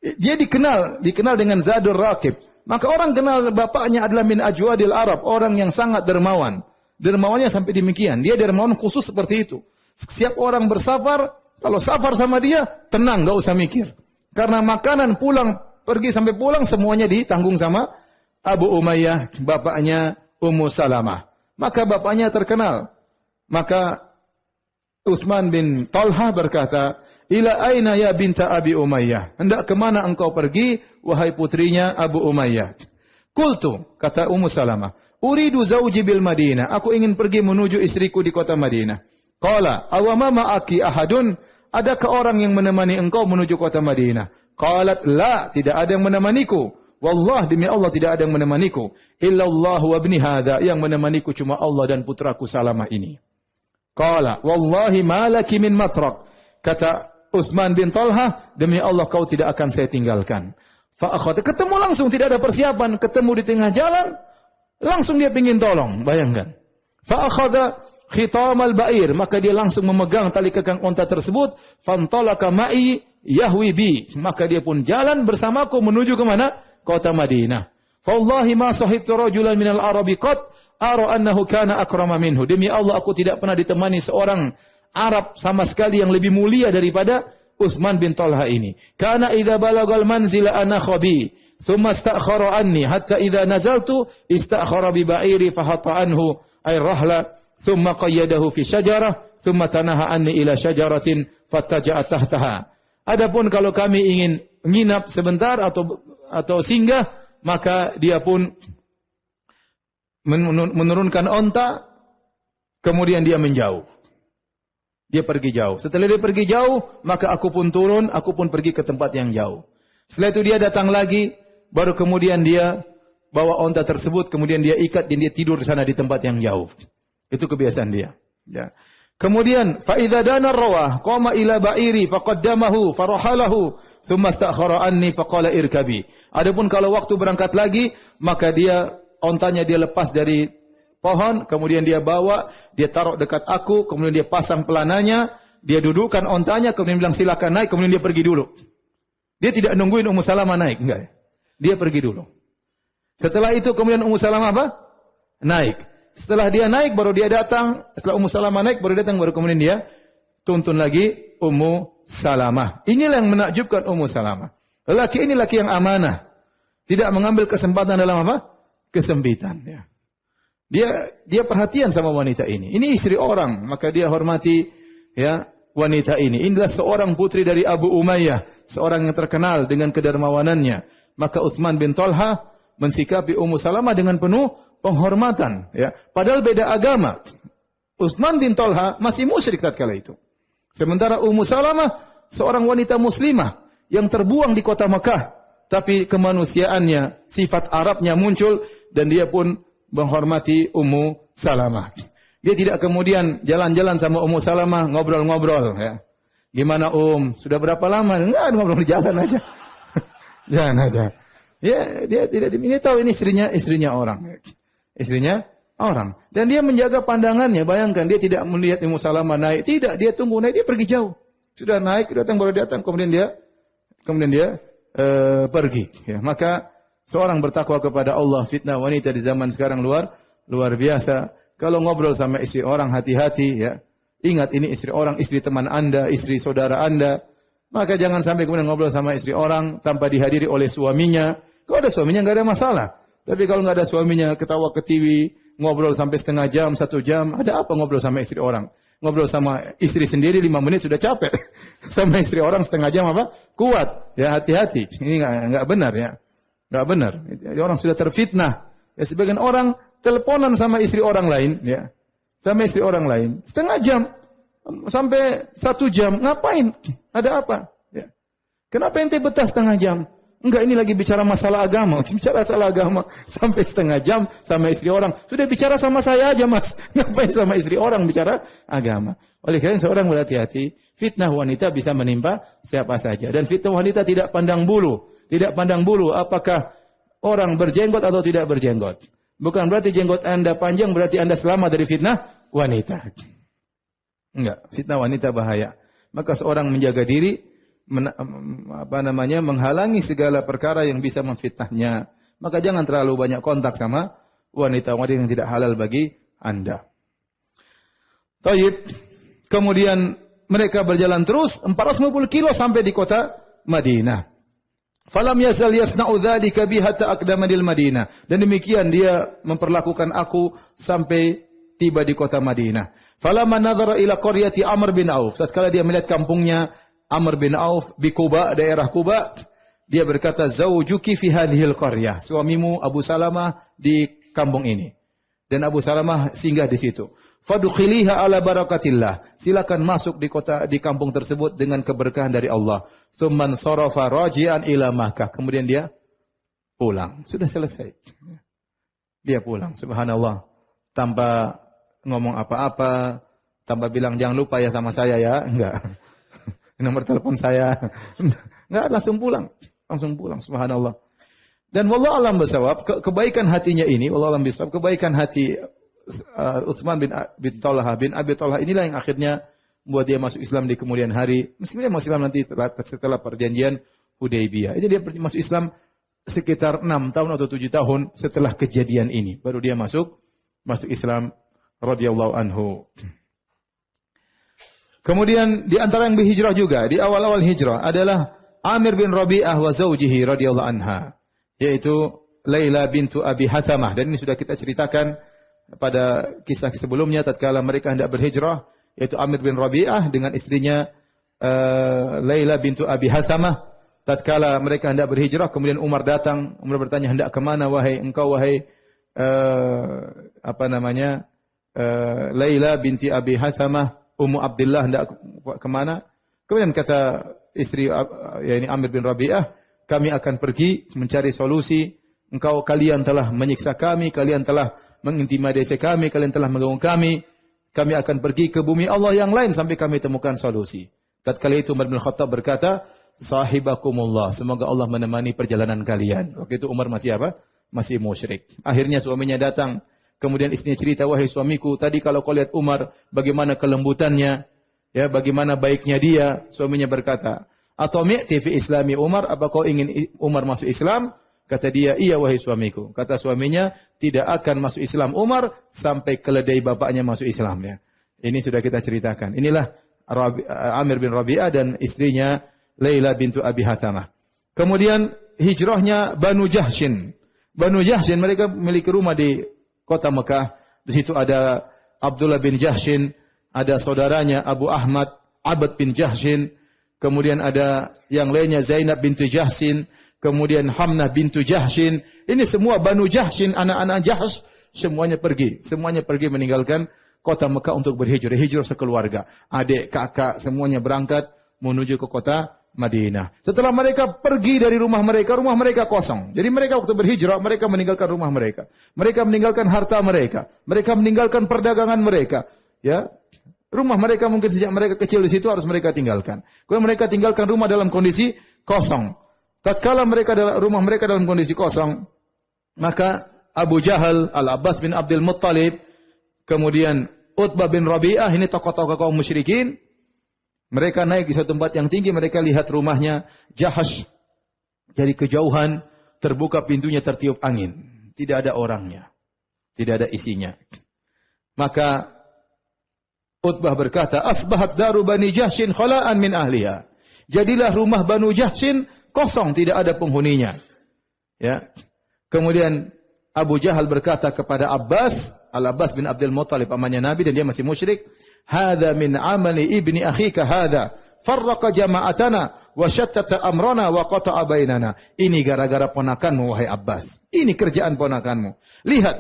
Dia dikenal dengan Zadur Raqib. Maka orang kenal bapaknya adalah min ajwadil Arab, orang yang sangat dermawan. Dermawannya sampai demikian. Dia dermawan khusus seperti itu. Setiap orang bersafar, kalau safar sama dia, tenang, gak usah mikir. Karena makanan pulang, pergi sampai pulang, semuanya ditanggung sama Abu Umayyah, bapaknya Ummu Salamah. Maka bapaknya terkenal. Maka Utsman bin Talhah berkata, "Ila aina ya binta Abi Umayyah?" Hendak kemana engkau pergi, wahai putrinya Abu Umayyah? Qultu, kata Ummu Salamah, "Uridu zawji bil Madinah." Aku ingin pergi menuju istriku di kota Madinah. Qala, "Awama ma'aki ahadun?" Adakah orang yang menemani engkau menuju kota Madinah? Qalat, "La, tidak ada yang menemaniku." Wallah, demi Allah tidak ada yang menemaniku. Illallah wa ibni hadza, yang menemaniku cuma Allah dan putraku Salamah ini. Qala, "Wallahi ma laki min matrak." Kata Utsman bin Talhah, demi Allah kau tidak akan saya tinggalkan. Fa akhadha, ketemu langsung, tidak ada persiapan, ketemu di tengah jalan. Langsung dia ingin tolong, bayangkan. Fa akhadha khitamal ba'ir, maka dia langsung memegang tali kekang unta tersebut. Fantalaka ma'i yahwi bi, maka dia pun jalan bersamaku menuju ke mana? Kota Madinah. Fa wallahi ma sahibtu rajulan minal arabi qat ara annahu kana akrama minhu. Demi Allah aku tidak pernah ditemani seorang Arab sama sekali yang lebih mulia daripada Utsman bin Talha ini. Kana idza balagal manzila ana khabi. Thumma ista'khara anni hatta idza nazaltu ista'khara bi ba'iri fahatta anhu ay rahla thumma qayyadahu fi syajarah thumma tanaha anni ila syajaratin fattaja'a tahtaha. Adapun kalau kami ingin menginap sebentar atau singgah, maka dia pun menurunkan onta, kemudian dia menjauh. Dia pergi jauh. Setelah dia pergi jauh, maka aku pun turun, aku pun pergi ke tempat yang jauh. Setelah itu dia datang lagi, baru kemudian dia bawa onta tersebut, kemudian dia ikat dan dia tidur di sana di tempat yang jauh. Itu kebiasaan dia. Ya. Kemudian fa idza dana rawah qama ila ba'iri faqaddamahu farahalahu thumma istakhara anni faqala irkabi. Adapun kalau waktu berangkat lagi, maka dia ontanya dia lepas dari pohon, kemudian dia bawa, dia taruh dekat aku, kemudian dia pasang pelananya, dia dudukkan ontanya, kemudian bilang silakan naik, kemudian dia pergi dulu. Dia tidak nungguin Ummu Salamah naik, enggak. Dia pergi dulu. Setelah itu kemudian Ummu Salamah apa? Naik. Setelah dia naik baru dia datang, setelah Ummu Salamah naik baru datang, baru kemudian dia tuntun lagi Ummu Salamah. Inilah yang menakjubkan Ummu Salamah. Lelaki ini laki yang amanah. Tidak mengambil kesempatan dalam apa? Kesempitan. Ya. Dia perhatian sama wanita ini. Ini istri orang, maka dia hormati ya wanita ini. Inilah seorang putri dari Abu Umayyah, seorang yang terkenal dengan kedermawanannya. Maka Utsman bin Talha mensikapi Ummu Salamah dengan penuh penghormatan. Ya. Padahal beda agama. Utsman bin Talha masih musyrik tatkala itu. Sementara Ummu Salamah seorang wanita muslimah yang terbuang di kota Mekah. Tapi kemanusiaannya, sifat Arabnya muncul dan dia pun menghormati Ummu Salamah. Dia tidak kemudian jalan-jalan sama Ummu Salamah ngobrol-ngobrol. Ya. Gimana sudah berapa lama? Enggak, ngobrol di jalan aja. Jalan aja. Ya, dia tidak diminta tahu ini istrinya orang. Istrinya orang. Dan dia menjaga pandangannya. Bayangkan dia tidak melihat Ummu Salamah naik. Tidak, dia tunggu naik, dia pergi jauh. Sudah naik, datang baru datang, kemudian dia pergi. Ya, maka seorang bertakwa kepada Allah, fitnah wanita di zaman sekarang luar biasa. Kalau ngobrol sama istri orang, hati-hati ya. Ingat ini istri orang, istri teman Anda, istri saudara Anda. Maka jangan sampai kemudian ngobrol sama istri orang tanpa dihadiri oleh suaminya. Kalau ada suaminya nggak ada masalah. Tapi kalau nggak ada suaminya, ketawa ketiwi, ngobrol sampai setengah jam, 1 jam, ada apa ngobrol sama istri orang? Ngobrol sama istri sendiri 5 menit sudah capek. Sama istri orang setengah jam apa? Kuat. Ya hati-hati. Ini nggak benar ya. Nggak benar. Orang sudah terfitnah. Ya sebagian orang teleponan sama istri orang lain, ya. Sama istri orang lain setengah jam sampai 1 jam. Ngapain? Ada apa? Ya. Kenapa ente betah setengah jam? Enggak, ini lagi bicara masalah agama. Bicara masalah agama sampai setengah jam sama istri orang. Sudah bicara sama saya aja, Mas. Ngapain sama istri orang bicara agama? Oleh karena seorang berhati-hati, fitnah wanita bisa menimpa siapa saja. Dan fitnah wanita tidak pandang bulu. Tidak pandang bulu apakah orang berjenggot atau tidak berjenggot. Bukan berarti jenggot Anda panjang berarti Anda selamat dari fitnah wanita. Enggak, fitnah wanita bahaya. Maka seorang menjaga diri, menghalangi segala perkara yang bisa memfitnahnya. Maka jangan terlalu banyak kontak sama wanita-wanita yang tidak halal bagi Anda. Taib. Kemudian mereka berjalan terus 450 kilo sampai di kota Madinah. Falam yazal yasna'u dzalika bi hatta aqdama dil Madinah. Dan demikian dia memperlakukan aku sampai tiba di kota Madinah. Falamma nadhara ila qaryati Amr bin Auf. Tatkala dia melihat kampungnya Amr bin Auf di Quba, daerah Quba, dia berkata, "Zawjuki fi hadhil qaryah." Suamimu Abu Salamah di kampung ini. Dan Abu Salamah singgah di situ. Fadkhiliha ala barakatillah. Silakan masuk di kampung tersebut dengan keberkahan dari Allah. Tsumman sarafa raji'an ila Makkah. Kemudian dia pulang. Sudah selesai. Dia pulang. Subhanallah. Tanpa ngomong apa-apa, tanpa bilang jangan lupa ya sama saya ya. Enggak. Nomor telepon saya. Enggak, langsung pulang. Langsung pulang. Subhanallah. Dan wallahu alam bisawab, kebaikan hatinya ini, wallahu alam bisawab, kebaikan hati Utsman bin Talha bin Abi Talha inilah yang akhirnya membuat dia masuk Islam di kemudian hari. Meskipun dia masuk Islam nanti setelah perjanjian Hudaybiyah. Itu dia masuk Islam sekitar 6 tahun atau 7 tahun setelah kejadian ini. Baru dia masuk Islam radhiyallahu anhu. Kemudian di antara yang berhijrah juga di awal-awal hijrah adalah Amir bin Rabi'ah wa zawjihi radhiyallahu anha, yaitu Laila bintu Abi Hathamah. Dan ini sudah kita ceritakan pada kisah sebelumnya tatkala mereka hendak berhijrah, yaitu Amir bin Rabi'ah dengan istrinya Laila bintu Abi Hathamah. Tatkala mereka hendak berhijrah, kemudian Umar datang. Umar bertanya, hendak ke mana wahai Laila binti Abi Hathamah, Ummu Abdullah, hendak ke mana? Kemudian kata istri yakni Amir bin Rabi'ah, kami akan pergi mencari solusi. Kalian telah menyiksa kami, kalian telah mengintimidasi kami, kalian telah mengganggu kami. Kami akan pergi ke bumi Allah yang lain sampai kami temukan solusi. Tatkala itu Umar bin Khattab berkata, sahibakumullah, semoga Allah menemani perjalanan kalian. Waktu itu Umar masih apa? Masih musyrik. Akhirnya suaminya datang. Kemudian istrinya cerita, wahai suamiku, tadi kalau kau lihat Umar, bagaimana kelembutannya, ya, bagaimana baiknya dia. Suaminya berkata, atau mi'ti fi islami Umar, apa kau ingin Umar masuk Islam? Kata dia, iya wahai suamiku. Kata suaminya, tidak akan masuk Islam Umar sampai keledai bapaknya masuk Islam. Ya. Ini sudah kita ceritakan. Inilah Amir bin Rabi'ah dan istrinya Laila bintu Abi Hathamah. Kemudian hijrahnya Banu Jahshin. Banu Jahshin mereka memiliki rumah di kota Mekah. Di situ ada Abdullah bin Jahshin, ada saudaranya Abu Ahmad, Abad bin Jahshin. Kemudian ada yang lainnya Zainab bintu Jahshin. Kemudian Hamnah bintu Jahshin. Ini semua Banu Jahshin, anak-anak Jahsh, semuanya pergi. Semuanya pergi meninggalkan kota Mekah untuk berhijrah. Hijrah sekeluarga. Adik, kakak, semuanya berangkat menuju ke kota Madinah. Setelah mereka pergi dari rumah mereka kosong. Jadi mereka waktu berhijrah, mereka meninggalkan rumah mereka. Mereka meninggalkan harta mereka. Mereka meninggalkan perdagangan mereka. Ya, rumah mereka mungkin sejak mereka kecil di situ harus mereka tinggalkan. Kemudian mereka tinggalkan rumah dalam kondisi kosong. Tatkala rumah mereka dalam kondisi kosong, maka Abu Jahal, Al-Abbas bin Abdul Muttalib, kemudian Utbah bin Rabi'ah, ini tokoh-tokoh kaum musyrikin, mereka naik di suatu tempat yang tinggi, mereka lihat rumahnya Jahash dari kejauhan, terbuka pintunya, tertiup angin. Tidak ada orangnya. Tidak ada isinya. Maka Utbah berkata, asbahat daru Bani Jahshin khala'an min ahliha. Jadilah rumah Banu Jahshin kosong, tidak ada penghuninya. Ya. Kemudian Abu Jahal berkata kepada Abbas, Al-Abbas bin Abdul Muttalib, pamannya Nabi dan dia masih musyrik, "Hadza min amali ibni akhika hadza, farraqa jama'atana wa shattata amrana wa qata'a bainana." Ini gara-gara ponakanmu wahai Abbas. Ini kerjaan ponakanmu. Lihat,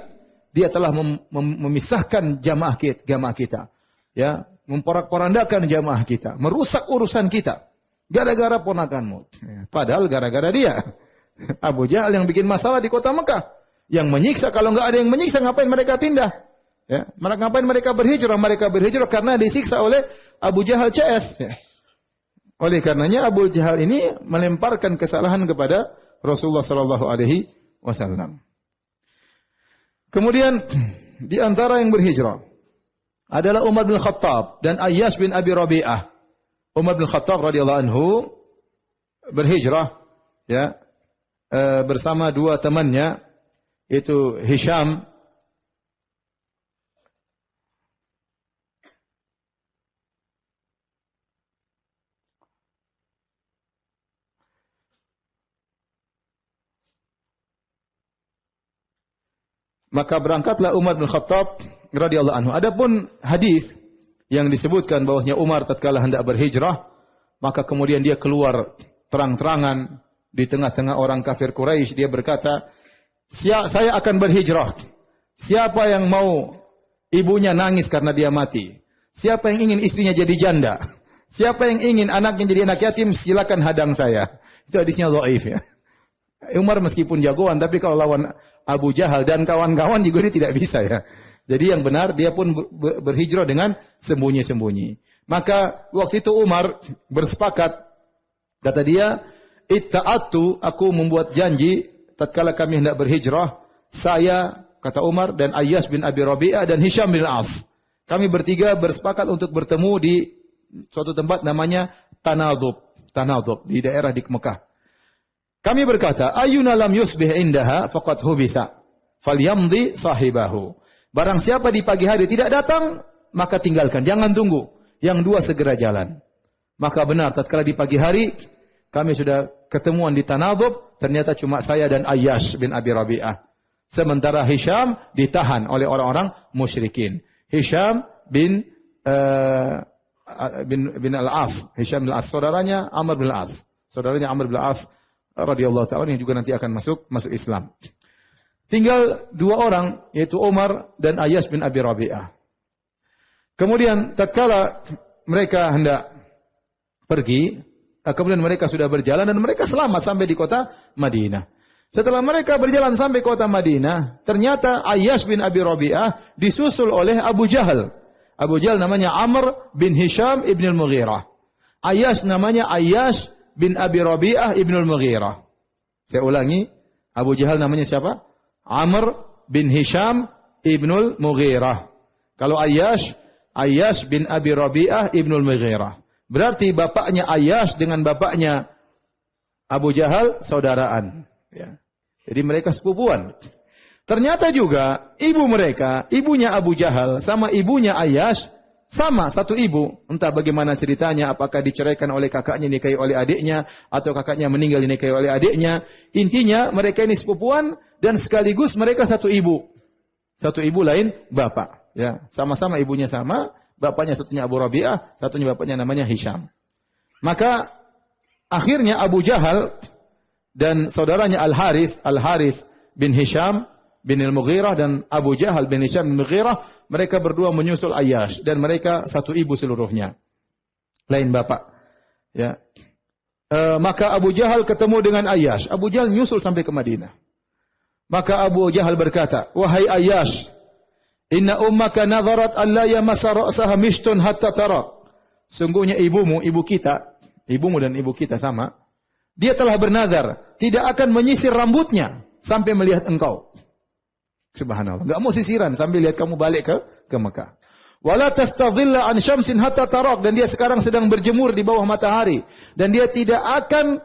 dia telah memisahkan jamaah kita. Ya, memporak-porandakan jamaah kita, merusak urusan kita. Gara-gara ponakanmu. Padahal gara-gara dia. Abu Jahal yang bikin masalah di kota Mekah. Yang menyiksa, kalau enggak ada yang menyiksa, ngapain mereka pindah? Ya, ngapain mereka berhijrah? Mereka berhijrah karena disiksa oleh Abu Jahal CS. Ya. Oleh karenanya Abu Jahal ini melemparkan kesalahan kepada Rasulullah sallallahu alaihi wasallam. Kemudian di antara yang berhijrah adalah Umar bin Khattab dan Ayyash bin Abi Rabi'ah. Umar bin Khattab radhiyallahu anhu berhijrah ya bersama dua temannya, yaitu Hisham maka berangkatlah Umar bin Khattab radhiyallahu anhu. Adapun hadis yang disebutkan bahwasanya Umar tatkala hendak berhijrah, maka kemudian dia keluar terang-terangan di tengah-tengah orang kafir Quraisy, dia berkata, saya akan berhijrah. Siapa yang mau ibunya nangis karena dia mati? Siapa yang ingin istrinya jadi janda? Siapa yang ingin anaknya jadi anak yatim? Silakan hadang saya. Itu hadisnya dhaif ya. Umar meskipun jagoan, tapi kalau lawan Abu Jahal dan kawan-kawan juga ini tidak bisa ya. Jadi yang benar dia pun berhijrah dengan sembunyi-sembunyi. Maka waktu itu Umar bersepakat, kata dia, itta'atu, aku membuat janji tatkala kami hendak berhijrah, saya, kata Umar, dan Ayyash bin Abi Rabi'ah dan Hisham bin As. Kami bertiga bersepakat untuk bertemu di suatu tempat namanya Tanadub di daerah di Mekah. Kami berkata, ayyuna lam yusbih indaha faqad hubisa falyamdi sahibahu. Barang siapa di pagi hari tidak datang, maka tinggalkan, jangan tunggu. Yang dua segera jalan. Maka benar, tatkala di pagi hari kami sudah ketemuan di Tanadub, ternyata cuma saya dan Ayyash bin Abi Rabi'ah. Sementara Hisham ditahan oleh orang-orang musyrikin. Hisham bin Al-As. Hisham bin Al-As, saudaranya Amr bin Al-As. Saudaranya Amr bin Al-As radhiyallahu ta'ala yang juga nanti akan masuk Islam. Tinggal dua orang, yaitu Umar dan Ayyash bin Abi Rabi'ah. Kemudian tatkala mereka hendak pergi, kemudian mereka sudah berjalan dan mereka selamat sampai di kota Madinah. Setelah mereka berjalan sampai kota Madinah, ternyata Ayyash bin Abi Rabi'ah disusul oleh Abu Jahal. Abu Jahal namanya Amr bin Hisham ibn al-Mughirah. Ayyash namanya Ayyash bin Abi Rabi'ah ibn al-Mughirah. Saya ulangi, Abu Jahal namanya siapa? Amr bin Hisham ibn al-Mughirah. Kalau Ayyash bin Abi Rabi'ah ibn al-Mughirah. Berarti bapaknya Ayyash dengan bapaknya Abu Jahal saudaraan. Ya. Jadi mereka sepupuan. Ternyata juga ibu mereka, ibunya Abu Jahal sama ibunya Ayyash sama satu ibu. Entah bagaimana ceritanya, apakah diceraikan oleh kakaknya nikahi oleh adiknya atau kakaknya meninggal dinikahi oleh adiknya. Intinya mereka ini sepupuan dan sekaligus mereka satu ibu. Satu ibu lain bapak. Ya, sama-sama ibunya sama. Bapaknya satunya Abu Rabi'ah, satunya bapaknya namanya Hisham. Maka akhirnya Abu Jahal dan saudaranya Al-Harith bin Hisham bin Al-Mughirah dan Abu Jahal bin Hisham bin Al-Mughirah, mereka berdua menyusul Ayyash dan mereka satu ibu seluruhnya. Lain bapak. Ya. Maka Abu Jahal ketemu dengan Ayyash. Abu Jahal nyusul sampai ke Madinah. Maka Abu Jahal berkata, "Wahai Ayyash, inna ummaka nadharat an la yamassa ra'saha mishtun hatta tara." Sungguhnya ibumu dan ibu kita sama. Dia telah bernazar tidak akan menyisir rambutnya sampai melihat engkau. Subhanallah. Enggak mau sisiran sambil lihat kamu balik ke Mekah. Wala tastadhilla an syamsin hatta tarak, dan dia sekarang sedang berjemur di bawah matahari dan dia tidak akan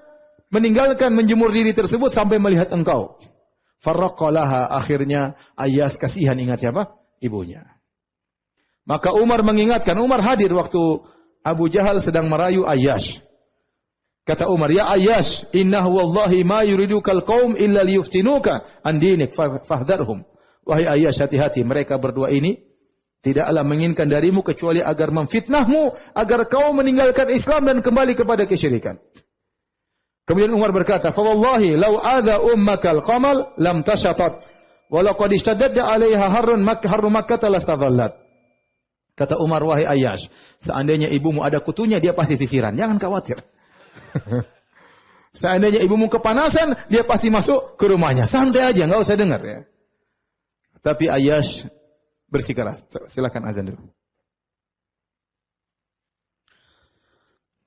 meninggalkan menjemur diri tersebut sampai melihat engkau. Farraqalaha, akhirnya Ayyash kasihan ingat siapa? Ibunya. Maka Umar mengingatkan, Umar hadir waktu Abu Jahal sedang merayu Ayyash. Kata Umar, "Ya Ayyash, innahu wallahi ma yuridukal qaum illa liyuftinuka an dinik fahdharhum." Wahai Ayyash, hati-hati, mereka berdua ini tidaklah menginginkan darimu kecuali agar memfitnahmu, agar kau meninggalkan Islam dan kembali kepada kesyirikan. Kemudian Umar berkata, "Fa wallahi law adha ummakal qamal lam tashatat wa laqad ishtadda 'alaiha harru Makkah lastadhallat." Kata Umar, "Wahai Ayyash, seandainya ibumu ada kutunya, dia pasti sisiran. Jangan khawatir." Seandainya ibumu kepanasan, dia pasti masuk ke rumahnya. Santai aja, enggak usah dengar ya. Tapi Ayyash bersikeras. Silakan azan dulu.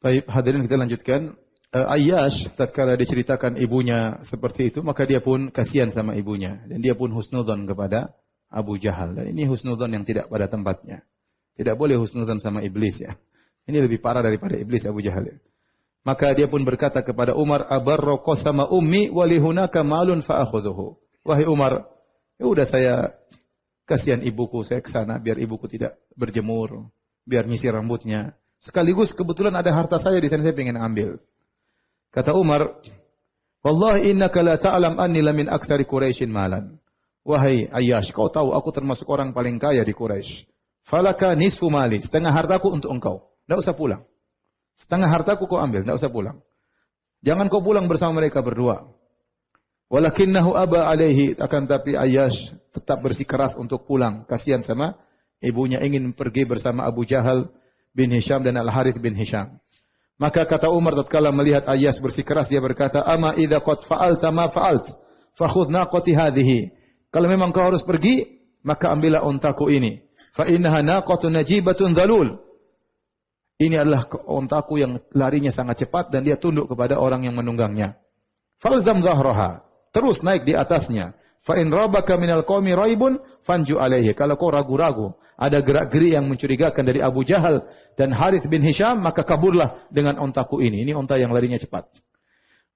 Baik, hadirin kita lanjutkan. Ayyash tatkala diceritakan ibunya seperti itu, maka dia pun kasihan sama ibunya dan dia pun husnudzon kepada Abu Jahal. Dan ini husnudzon yang tidak pada tempatnya. Tidak boleh husnudzon sama iblis ya. Ini lebih parah daripada iblis Abu Jahal ya. Maka dia pun berkata kepada Umar, "Abarra qasama ummi wa li hunaka malun fa akhudhuhu." Wahai Umar, ya udah saya kasihan ibuku, saya ke sana biar ibuku tidak berjemur, biar nyisir rambutnya. Sekaligus kebetulan ada harta saya di sana, saya ingin ambil. Kata Umar, "Wallahi innaka la ta'lam anni la min aktsari Quraisyin malan." Wahai Ayyash, kau tahu aku termasuk orang paling kaya di Quraisy. Falaka nisfu mali, setengah hartaku untuk engkau. Enggak usah pulang. Setengah hartaku kau ambil, enggak usah pulang. Jangan kau pulang bersama mereka berdua. Walakinnahu aba alaihi, akan tapi Ayyash tetap bersikeras untuk pulang. Kasihan sama ibunya, ingin pergi bersama Abu Jahal bin Hisham dan Al-Harith bin Hisham. Maka kata Umar tatkala melihat Ayyash bersikeras, dia berkata, "Ama idza qad fa'alta ma fa'alt, fakhudh naqati hadhihi." Kalau memang kau harus pergi, maka ambillah untaku ini. Fa innaha naqatun najibatun dzalul. Ini adalah untaku yang larinya sangat cepat dan dia tunduk kepada orang yang menunggangnya. Falzam dhahraha. Terus naik di atasnya. Fa in rabaka minal qaumi raibun fanju alaihi. Kalau kau ragu-ragu, ada gerak-gerik yang mencurigakan dari Abu Jahal dan Harith bin Hisham, maka kaburlah dengan ontaku ini. Ini onta yang larinya cepat.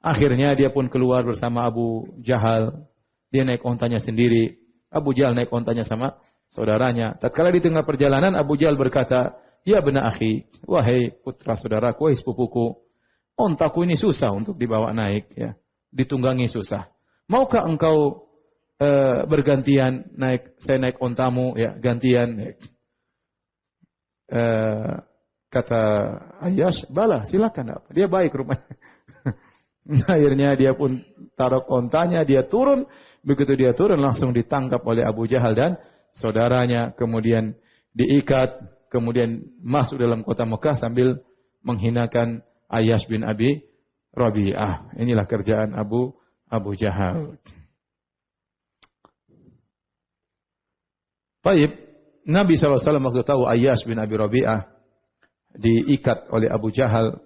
Akhirnya dia pun keluar bersama Abu Jahal. Dia naik ontanya sendiri. Abu Jahal naik ontanya sama saudaranya. Tatkala di tengah perjalanan, Abu Jahal berkata, "Ya bena akhi, wahai putra saudaraku, wahai sepupuku, ontaku ini susah untuk dibawa naik, ya. Ditunggangi susah. Maukah engkau bergantian naik, saya naik ontamu, ya, gantian?" Kata Ayyash, "Bala, silakan." Dia baik rupanya. Akhirnya dia pun taruh ontanya, dia turun. Begitu dia turun, langsung ditangkap oleh Abu Jahal dan saudaranya. Kemudian diikat, kemudian masuk dalam kota Mekah sambil menghinakan Ayyash bin Abi Rabi'ah. Inilah kerjaan Abu Jahal. Baik, Nabi SAW waktu tahu Ayyash bin Abi Rabi'ah diikat oleh Abu Jahal,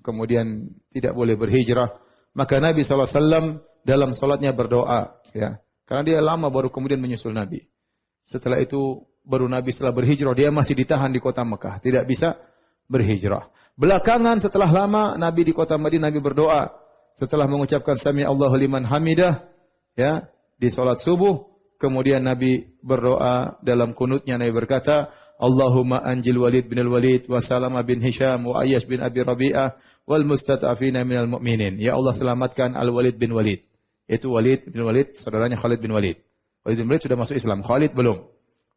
kemudian tidak boleh berhijrah, maka Nabi SAW dalam solatnya berdoa, ya, karena dia lama baru kemudian menyusul Nabi. Setelah itu baru Nabi setelah berhijrah, dia masih ditahan di kota Mekah, tidak bisa berhijrah. Belakangan setelah lama Nabi di kota Madinah, Nabi berdoa setelah mengucapkan Sami Allahu liman hamidah, ya, di solat subuh. Kemudian Nabi berdoa dalam kunutnya, Nabi berkata, Allahumma anjil Walid bin al-Walid wa Salama bin Hisham wa Ayyash bin Abi Rabi'ah wal mustata'afina minal mu'minin. Ya Allah, selamatkan Al-Walid bin Walid. Itu Walid bin Walid, saudaranya Khalid bin Walid. Walid bin Walid sudah masuk Islam, Khalid belum.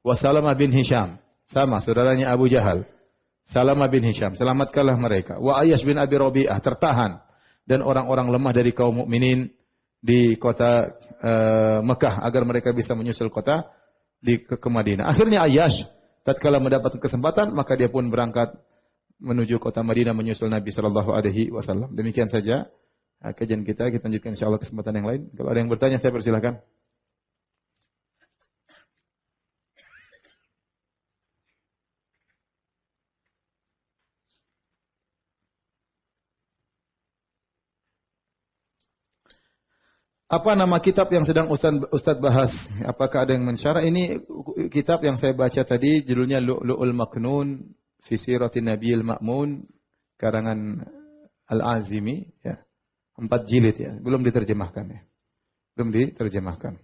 Wa Salama bin Hisham, sama saudaranya Abu Jahal. Salama bin Hisham, selamatkanlah mereka. Wa Ayyash bin Abi Rabi'ah, tertahan. Dan orang-orang lemah dari kaum mukminin di kota Mekah agar mereka bisa menyusul kota ke Madinah. Akhirnya Ayyash tatkala mendapatkan kesempatan maka dia pun berangkat menuju kota Madinah menyusul Nabi sallallahu alaihi wasallam. Demikian saja kajian kita lanjutkan insyaallah kesempatan yang lain. Kalau ada yang bertanya saya persilakan. Apa nama kitab yang sedang Ustaz bahas? Apakah ada yang mensyarah? Ini kitab yang saya baca tadi, judulnya Lu'lu'ul Maknun fi Siratin Nabiyil Ma'mun, karangan Al-Azimi, ya. 4 jilid, ya. Belum diterjemahkan, ya. Belum diterjemahkan.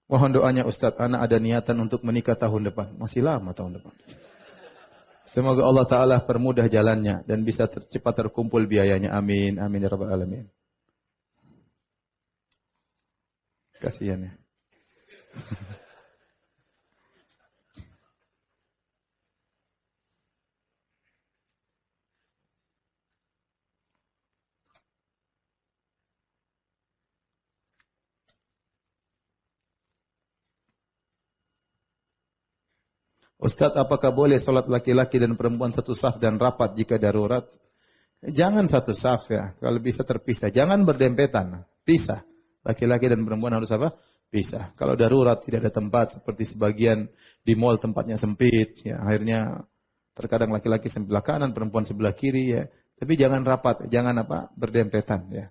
Mohon doanya Ustaz, anak ada niatan untuk menikah tahun depan. Masih lama tahun depan. Semoga Allah Ta'ala permudah jalannya dan bisa cepat terkumpul biayanya. Amin. Amin ya Rabbal Alamin. Kasihan ya. Ustaz, apakah boleh solat laki-laki dan perempuan satu saf dan rapat jika darurat? Jangan satu saf ya, kalau bisa terpisah. Jangan berdempetan, pisah. Laki-laki dan perempuan harus apa? Pisah. Kalau darurat tidak ada tempat, seperti sebagian di mall tempatnya sempit, ya akhirnya terkadang laki-laki sebelah kanan, perempuan sebelah kiri, ya. Tapi jangan rapat, jangan apa? Berdempetan, ya.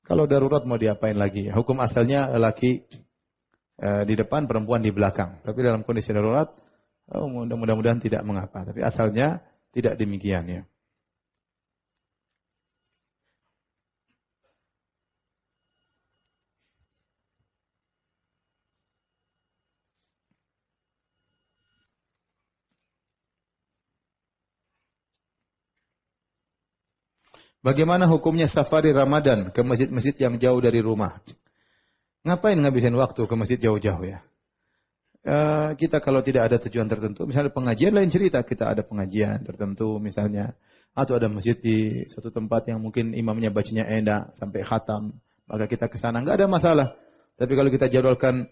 Kalau darurat mau diapain lagi? Ya? Hukum asalnya laki di depan, perempuan di belakang. Tapi dalam kondisi darurat, mudah-mudahan tidak mengapa. Tapi asalnya tidak demikian ya. Bagaimana hukumnya safari Ramadan ke masjid-masjid yang jauh dari rumah? Ngapain ngabisin waktu ke masjid jauh-jauh ya? Kita kalau tidak ada tujuan tertentu, misalnya pengajian lain cerita, kita ada pengajian tertentu misalnya, atau ada masjid di suatu tempat yang mungkin imamnya bacanya enak sampai khatam, maka kita ke sana, enggak ada masalah. Tapi kalau kita jadwalkan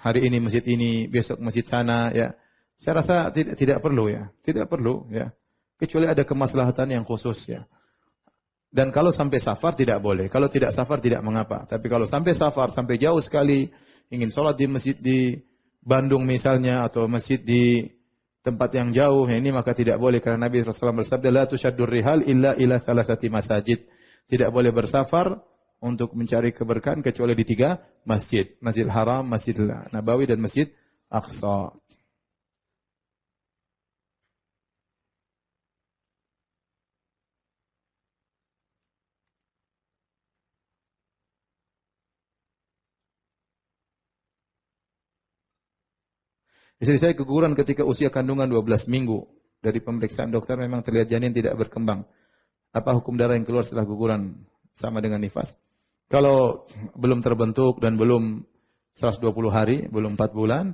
hari ini masjid ini, besok masjid sana, ya, saya rasa tidak perlu ya, tidak perlu ya, kecuali ada kemaslahatan yang khusus ya. Dan kalau sampai safar tidak boleh, kalau tidak safar tidak mengapa. Tapi kalau sampai safar, sampai jauh sekali, ingin sholat di masjid di Bandung misalnya, atau masjid di tempat yang jauh, ini maka tidak boleh. Karena Nabi SAW bersabda, La tushaddur rihal illa ila salasati masajid. Tidak boleh bersafar untuk mencari keberkahan kecuali di 3 masjid. Masjidil Haram, Masjidil Nabawi, dan Masjid Aqsa. Istri saya keguguran ketika usia kandungan 12 minggu. Dari pemeriksaan dokter memang terlihat janin tidak berkembang. Apa hukum darah yang keluar setelah guguran sama dengan nifas? Kalau belum terbentuk dan belum 120 hari, belum 4 bulan,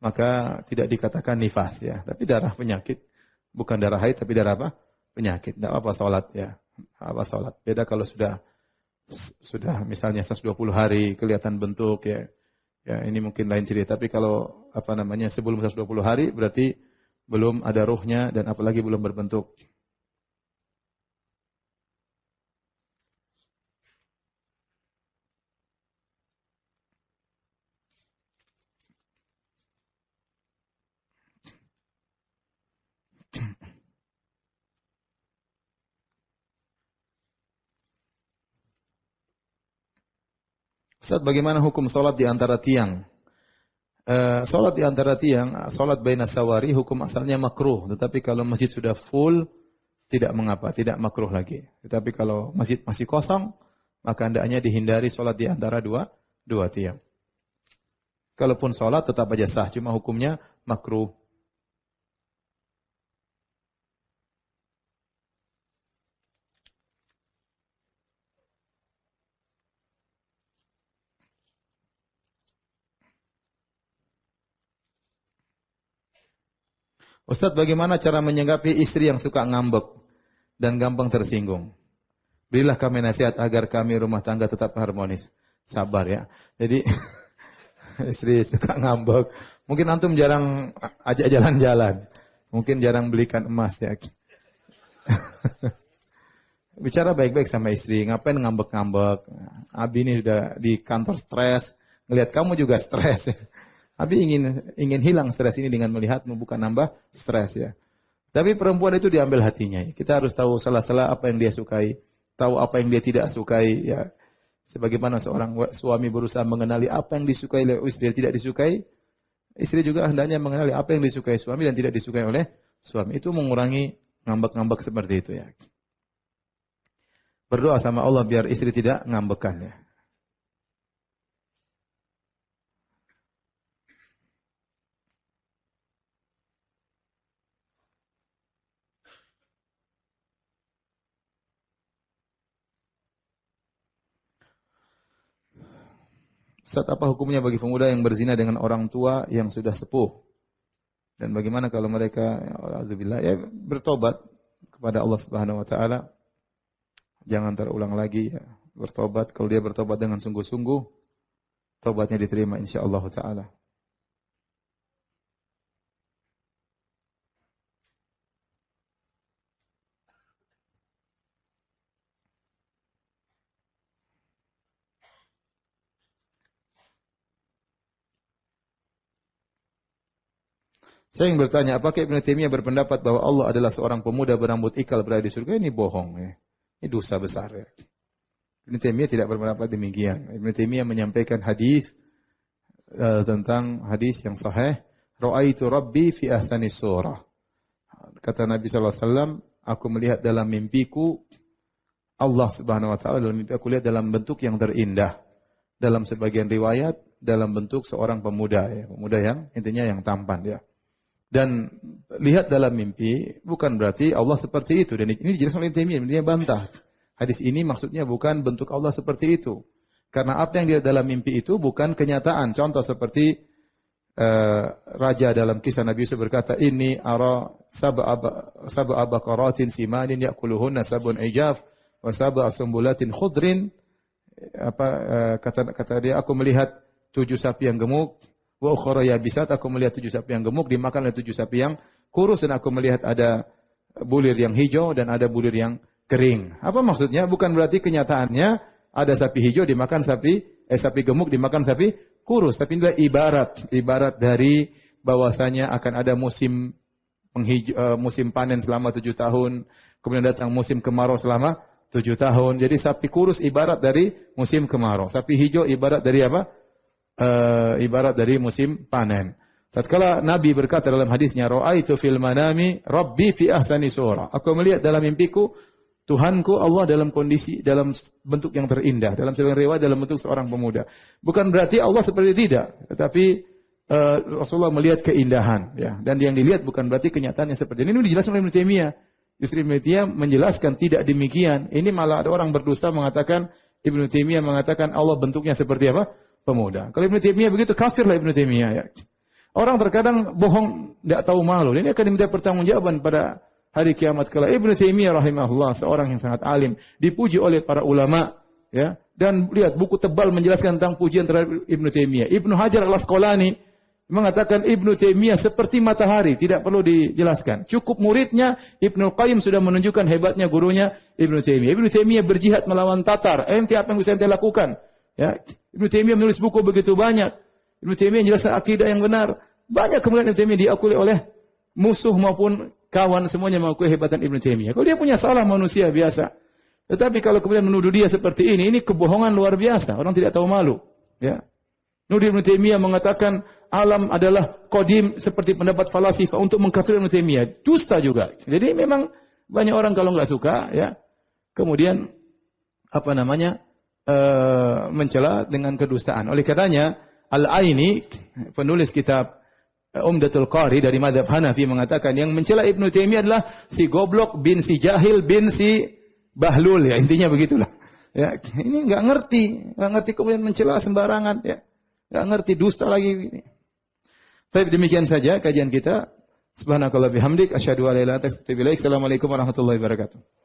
maka tidak dikatakan nifas ya. Tapi darah penyakit, bukan darah haid tapi darah apa? Penyakit. Tidak apa salat ya. Apa salat. Beda kalau sudah misalnya 120 hari kelihatan bentuk ya. Ya, ini mungkin lain cerita. Tapi kalau apa namanya sebelum 120 hari berarti belum ada ruhnya dan apalagi belum berbentuk. Ustaz, bagaimana hukum solat di antara tiang? Solat di antara tiang, solat baina sawari, hukum asalnya makruh. Tetapi kalau masjid sudah full, tidak mengapa, tidak makruh lagi. Tetapi kalau masjid masih kosong, maka hendaknya dihindari solat di antara dua tiang. Kalaupun solat tetap aja sah, cuma hukumnya makruh. Ustaz, bagaimana cara menyikapi istri yang suka ngambek dan gampang tersinggung? Berilah kami nasihat agar kami rumah tangga tetap harmonis. Sabar ya. Jadi istri suka ngambek. Mungkin antum jarang ajak jalan-jalan. Mungkin jarang belikan emas ya. Bicara baik-baik sama istri. Ngapain ngambek-ngambek? Abi ini sudah di kantor stres. Ngelihat kamu juga stres. Abi ingin hilang stres ini dengan melihatmu, bukan nambah stres ya. Tapi perempuan itu diambil hatinya. Kita harus tahu salah-salah apa yang dia sukai, tahu apa yang dia tidak sukai ya. Sebagaimana seorang suami berusaha mengenali apa yang disukai oleh istri dan tidak disukai, istri juga hendaknya mengenali apa yang disukai suami dan tidak disukai oleh suami. Itu mengurangi ngambek-ngambek seperti itu ya. Berdoa sama Allah biar istri tidak ngambekan ya. Ustaz, apa hukumnya bagi pemuda yang berzina dengan orang tua yang sudah sepuh? Dan bagaimana kalau mereka ya, bertobat kepada Allah Subhanahu wa taala? Jangan terulang lagi ya. Bertobat, kalau dia bertobat dengan sungguh-sungguh, tobatnya diterima insyaallah taala. Saya ingin bertanya, apakah Ibnu Taimiyah berpendapat bahwa Allah adalah seorang pemuda berambut ikal berada di surga? Ini bohong ya. Ini dosa besar ya. Ibnu Taimiyah tidak berpendapat demikian. Ibnu Taimiyah menyampaikan hadis tentang hadis yang sahih, ra'aitu rabbi fi ahsani surah. Kata Nabi sallallahu alaihi wasallam, aku melihat dalam mimpiku Allah Subhanahu wa taala, dalam mimpi aku lihat dalam bentuk yang terindah. Dalam sebagian riwayat dalam bentuk seorang pemuda ya, pemuda yang intinya yang tampan ya. Dan lihat dalam mimpi bukan berarti Allah seperti itu. Dan ini dijelaskan oleh Taimiyah, dia bantah. Hadis ini maksudnya bukan bentuk Allah seperti itu. Karena apa yang dilihat dalam mimpi itu bukan kenyataan. Contoh seperti raja dalam kisah Nabi Yusuf berkata, "Inni ara sab'a baqaratin simanin ya'kuluhunna sab'un ijaf wa sab'a sumbulatin khudrin." Kata dia, aku melihat 7 sapi yang gemuk, wa ukhra yabisat, aku melihat 7 sapi yang gemuk dimakan oleh 7 sapi yang kurus, dan aku melihat ada bulir yang hijau dan ada bulir yang kering. Apa maksudnya? Bukan berarti kenyataannya ada sapi hijau dimakan sapi gemuk dimakan sapi kurus, tapi ini adalah ibarat dari bahwasanya akan ada musim panen selama 7 tahun, kemudian datang musim kemarau selama 7 tahun. Jadi sapi kurus ibarat dari musim kemarau, sapi hijau ibarat dari apa? Ibarat dari musim panen. Tatkala Nabi berkata dalam hadisnya, ra'aitu fil manami rabbi fi ahsani surah. Aku melihat dalam mimpiku Tuhanku Allah dalam bentuk yang terindah, dalam sebagian riwayat dalam bentuk seorang pemuda. Bukan berarti Allah seperti tidak, tetapi Rasulullah melihat keindahan ya, dan yang dilihat bukan berarti kenyataannya seperti ini. Ini dijelaskan oleh Ibnu Taimiyah. Justru Ibnu Taimiyah menjelaskan tidak demikian. Ini malah ada orang berdusta mengatakan Ibnu Taimiyah mengatakan Allah bentuknya seperti apa? Pemuda. Kalau Ibnu Taimiyah begitu, kafirlah Ibnu Taimiyah ya. Orang terkadang bohong, tidak tahu malu. Ini akan diminta pertanggungjawaban pada hari kiamat kala. Ibnu Taimiyah rahimahullah seorang yang sangat alim, dipuji oleh para ulama ya, Dan lihat buku tebal menjelaskan tentang pujian terhadap Ibnu Taimiyah. Ibnu Hajar Al-Asqalani mengatakan Ibnu Taimiyah seperti matahari, tidak perlu dijelaskan. Cukup muridnya Ibnu Qayyim sudah menunjukkan hebatnya gurunya Ibnu Taimiyah. Ibnu Taimiyah berjihad melawan Tatar. Ente apa yang bisa ente lakukan? Ya, Ibnu Taimiyah menulis buku begitu banyak. Ibnu Taimiyah menjelaskan akidah yang benar. Banyak kemudian Ibnu Taimiyah diakui oleh musuh maupun kawan semuanya mengakui hebatan Ibnu Taimiyah. Kalau dia punya salah manusia biasa. Tetapi kalau kemudian menuduh dia seperti ini kebohongan luar biasa. Orang tidak tahu malu. Ya. Nuduh Ibnu Taimiyah mengatakan alam adalah qadim seperti pendapat falasifah untuk mengkafirkan Ibnu Taimiyah. Dusta juga. Jadi memang banyak orang kalau nggak suka, ya, kemudian mencela dengan kedustaan. Oleh karenanya Al-Aini, penulis kitab Umdatul Qari dari mazhab Hanafi mengatakan yang mencela Ibnu Taimiyah adalah si goblok bin si jahil bin si bahlul, ya intinya begitulah. Ya, ini nggak ngerti kemudian mencela sembarangan, ya. Nggak ngerti, dusta lagi. Tapi demikian saja kajian kita. Subhanakallah bihamdik asyhadu an la ilaha illa anta astaghfiruka wa atubu ilaik. Assalamualaikum warahmatullahi wabarakatuh.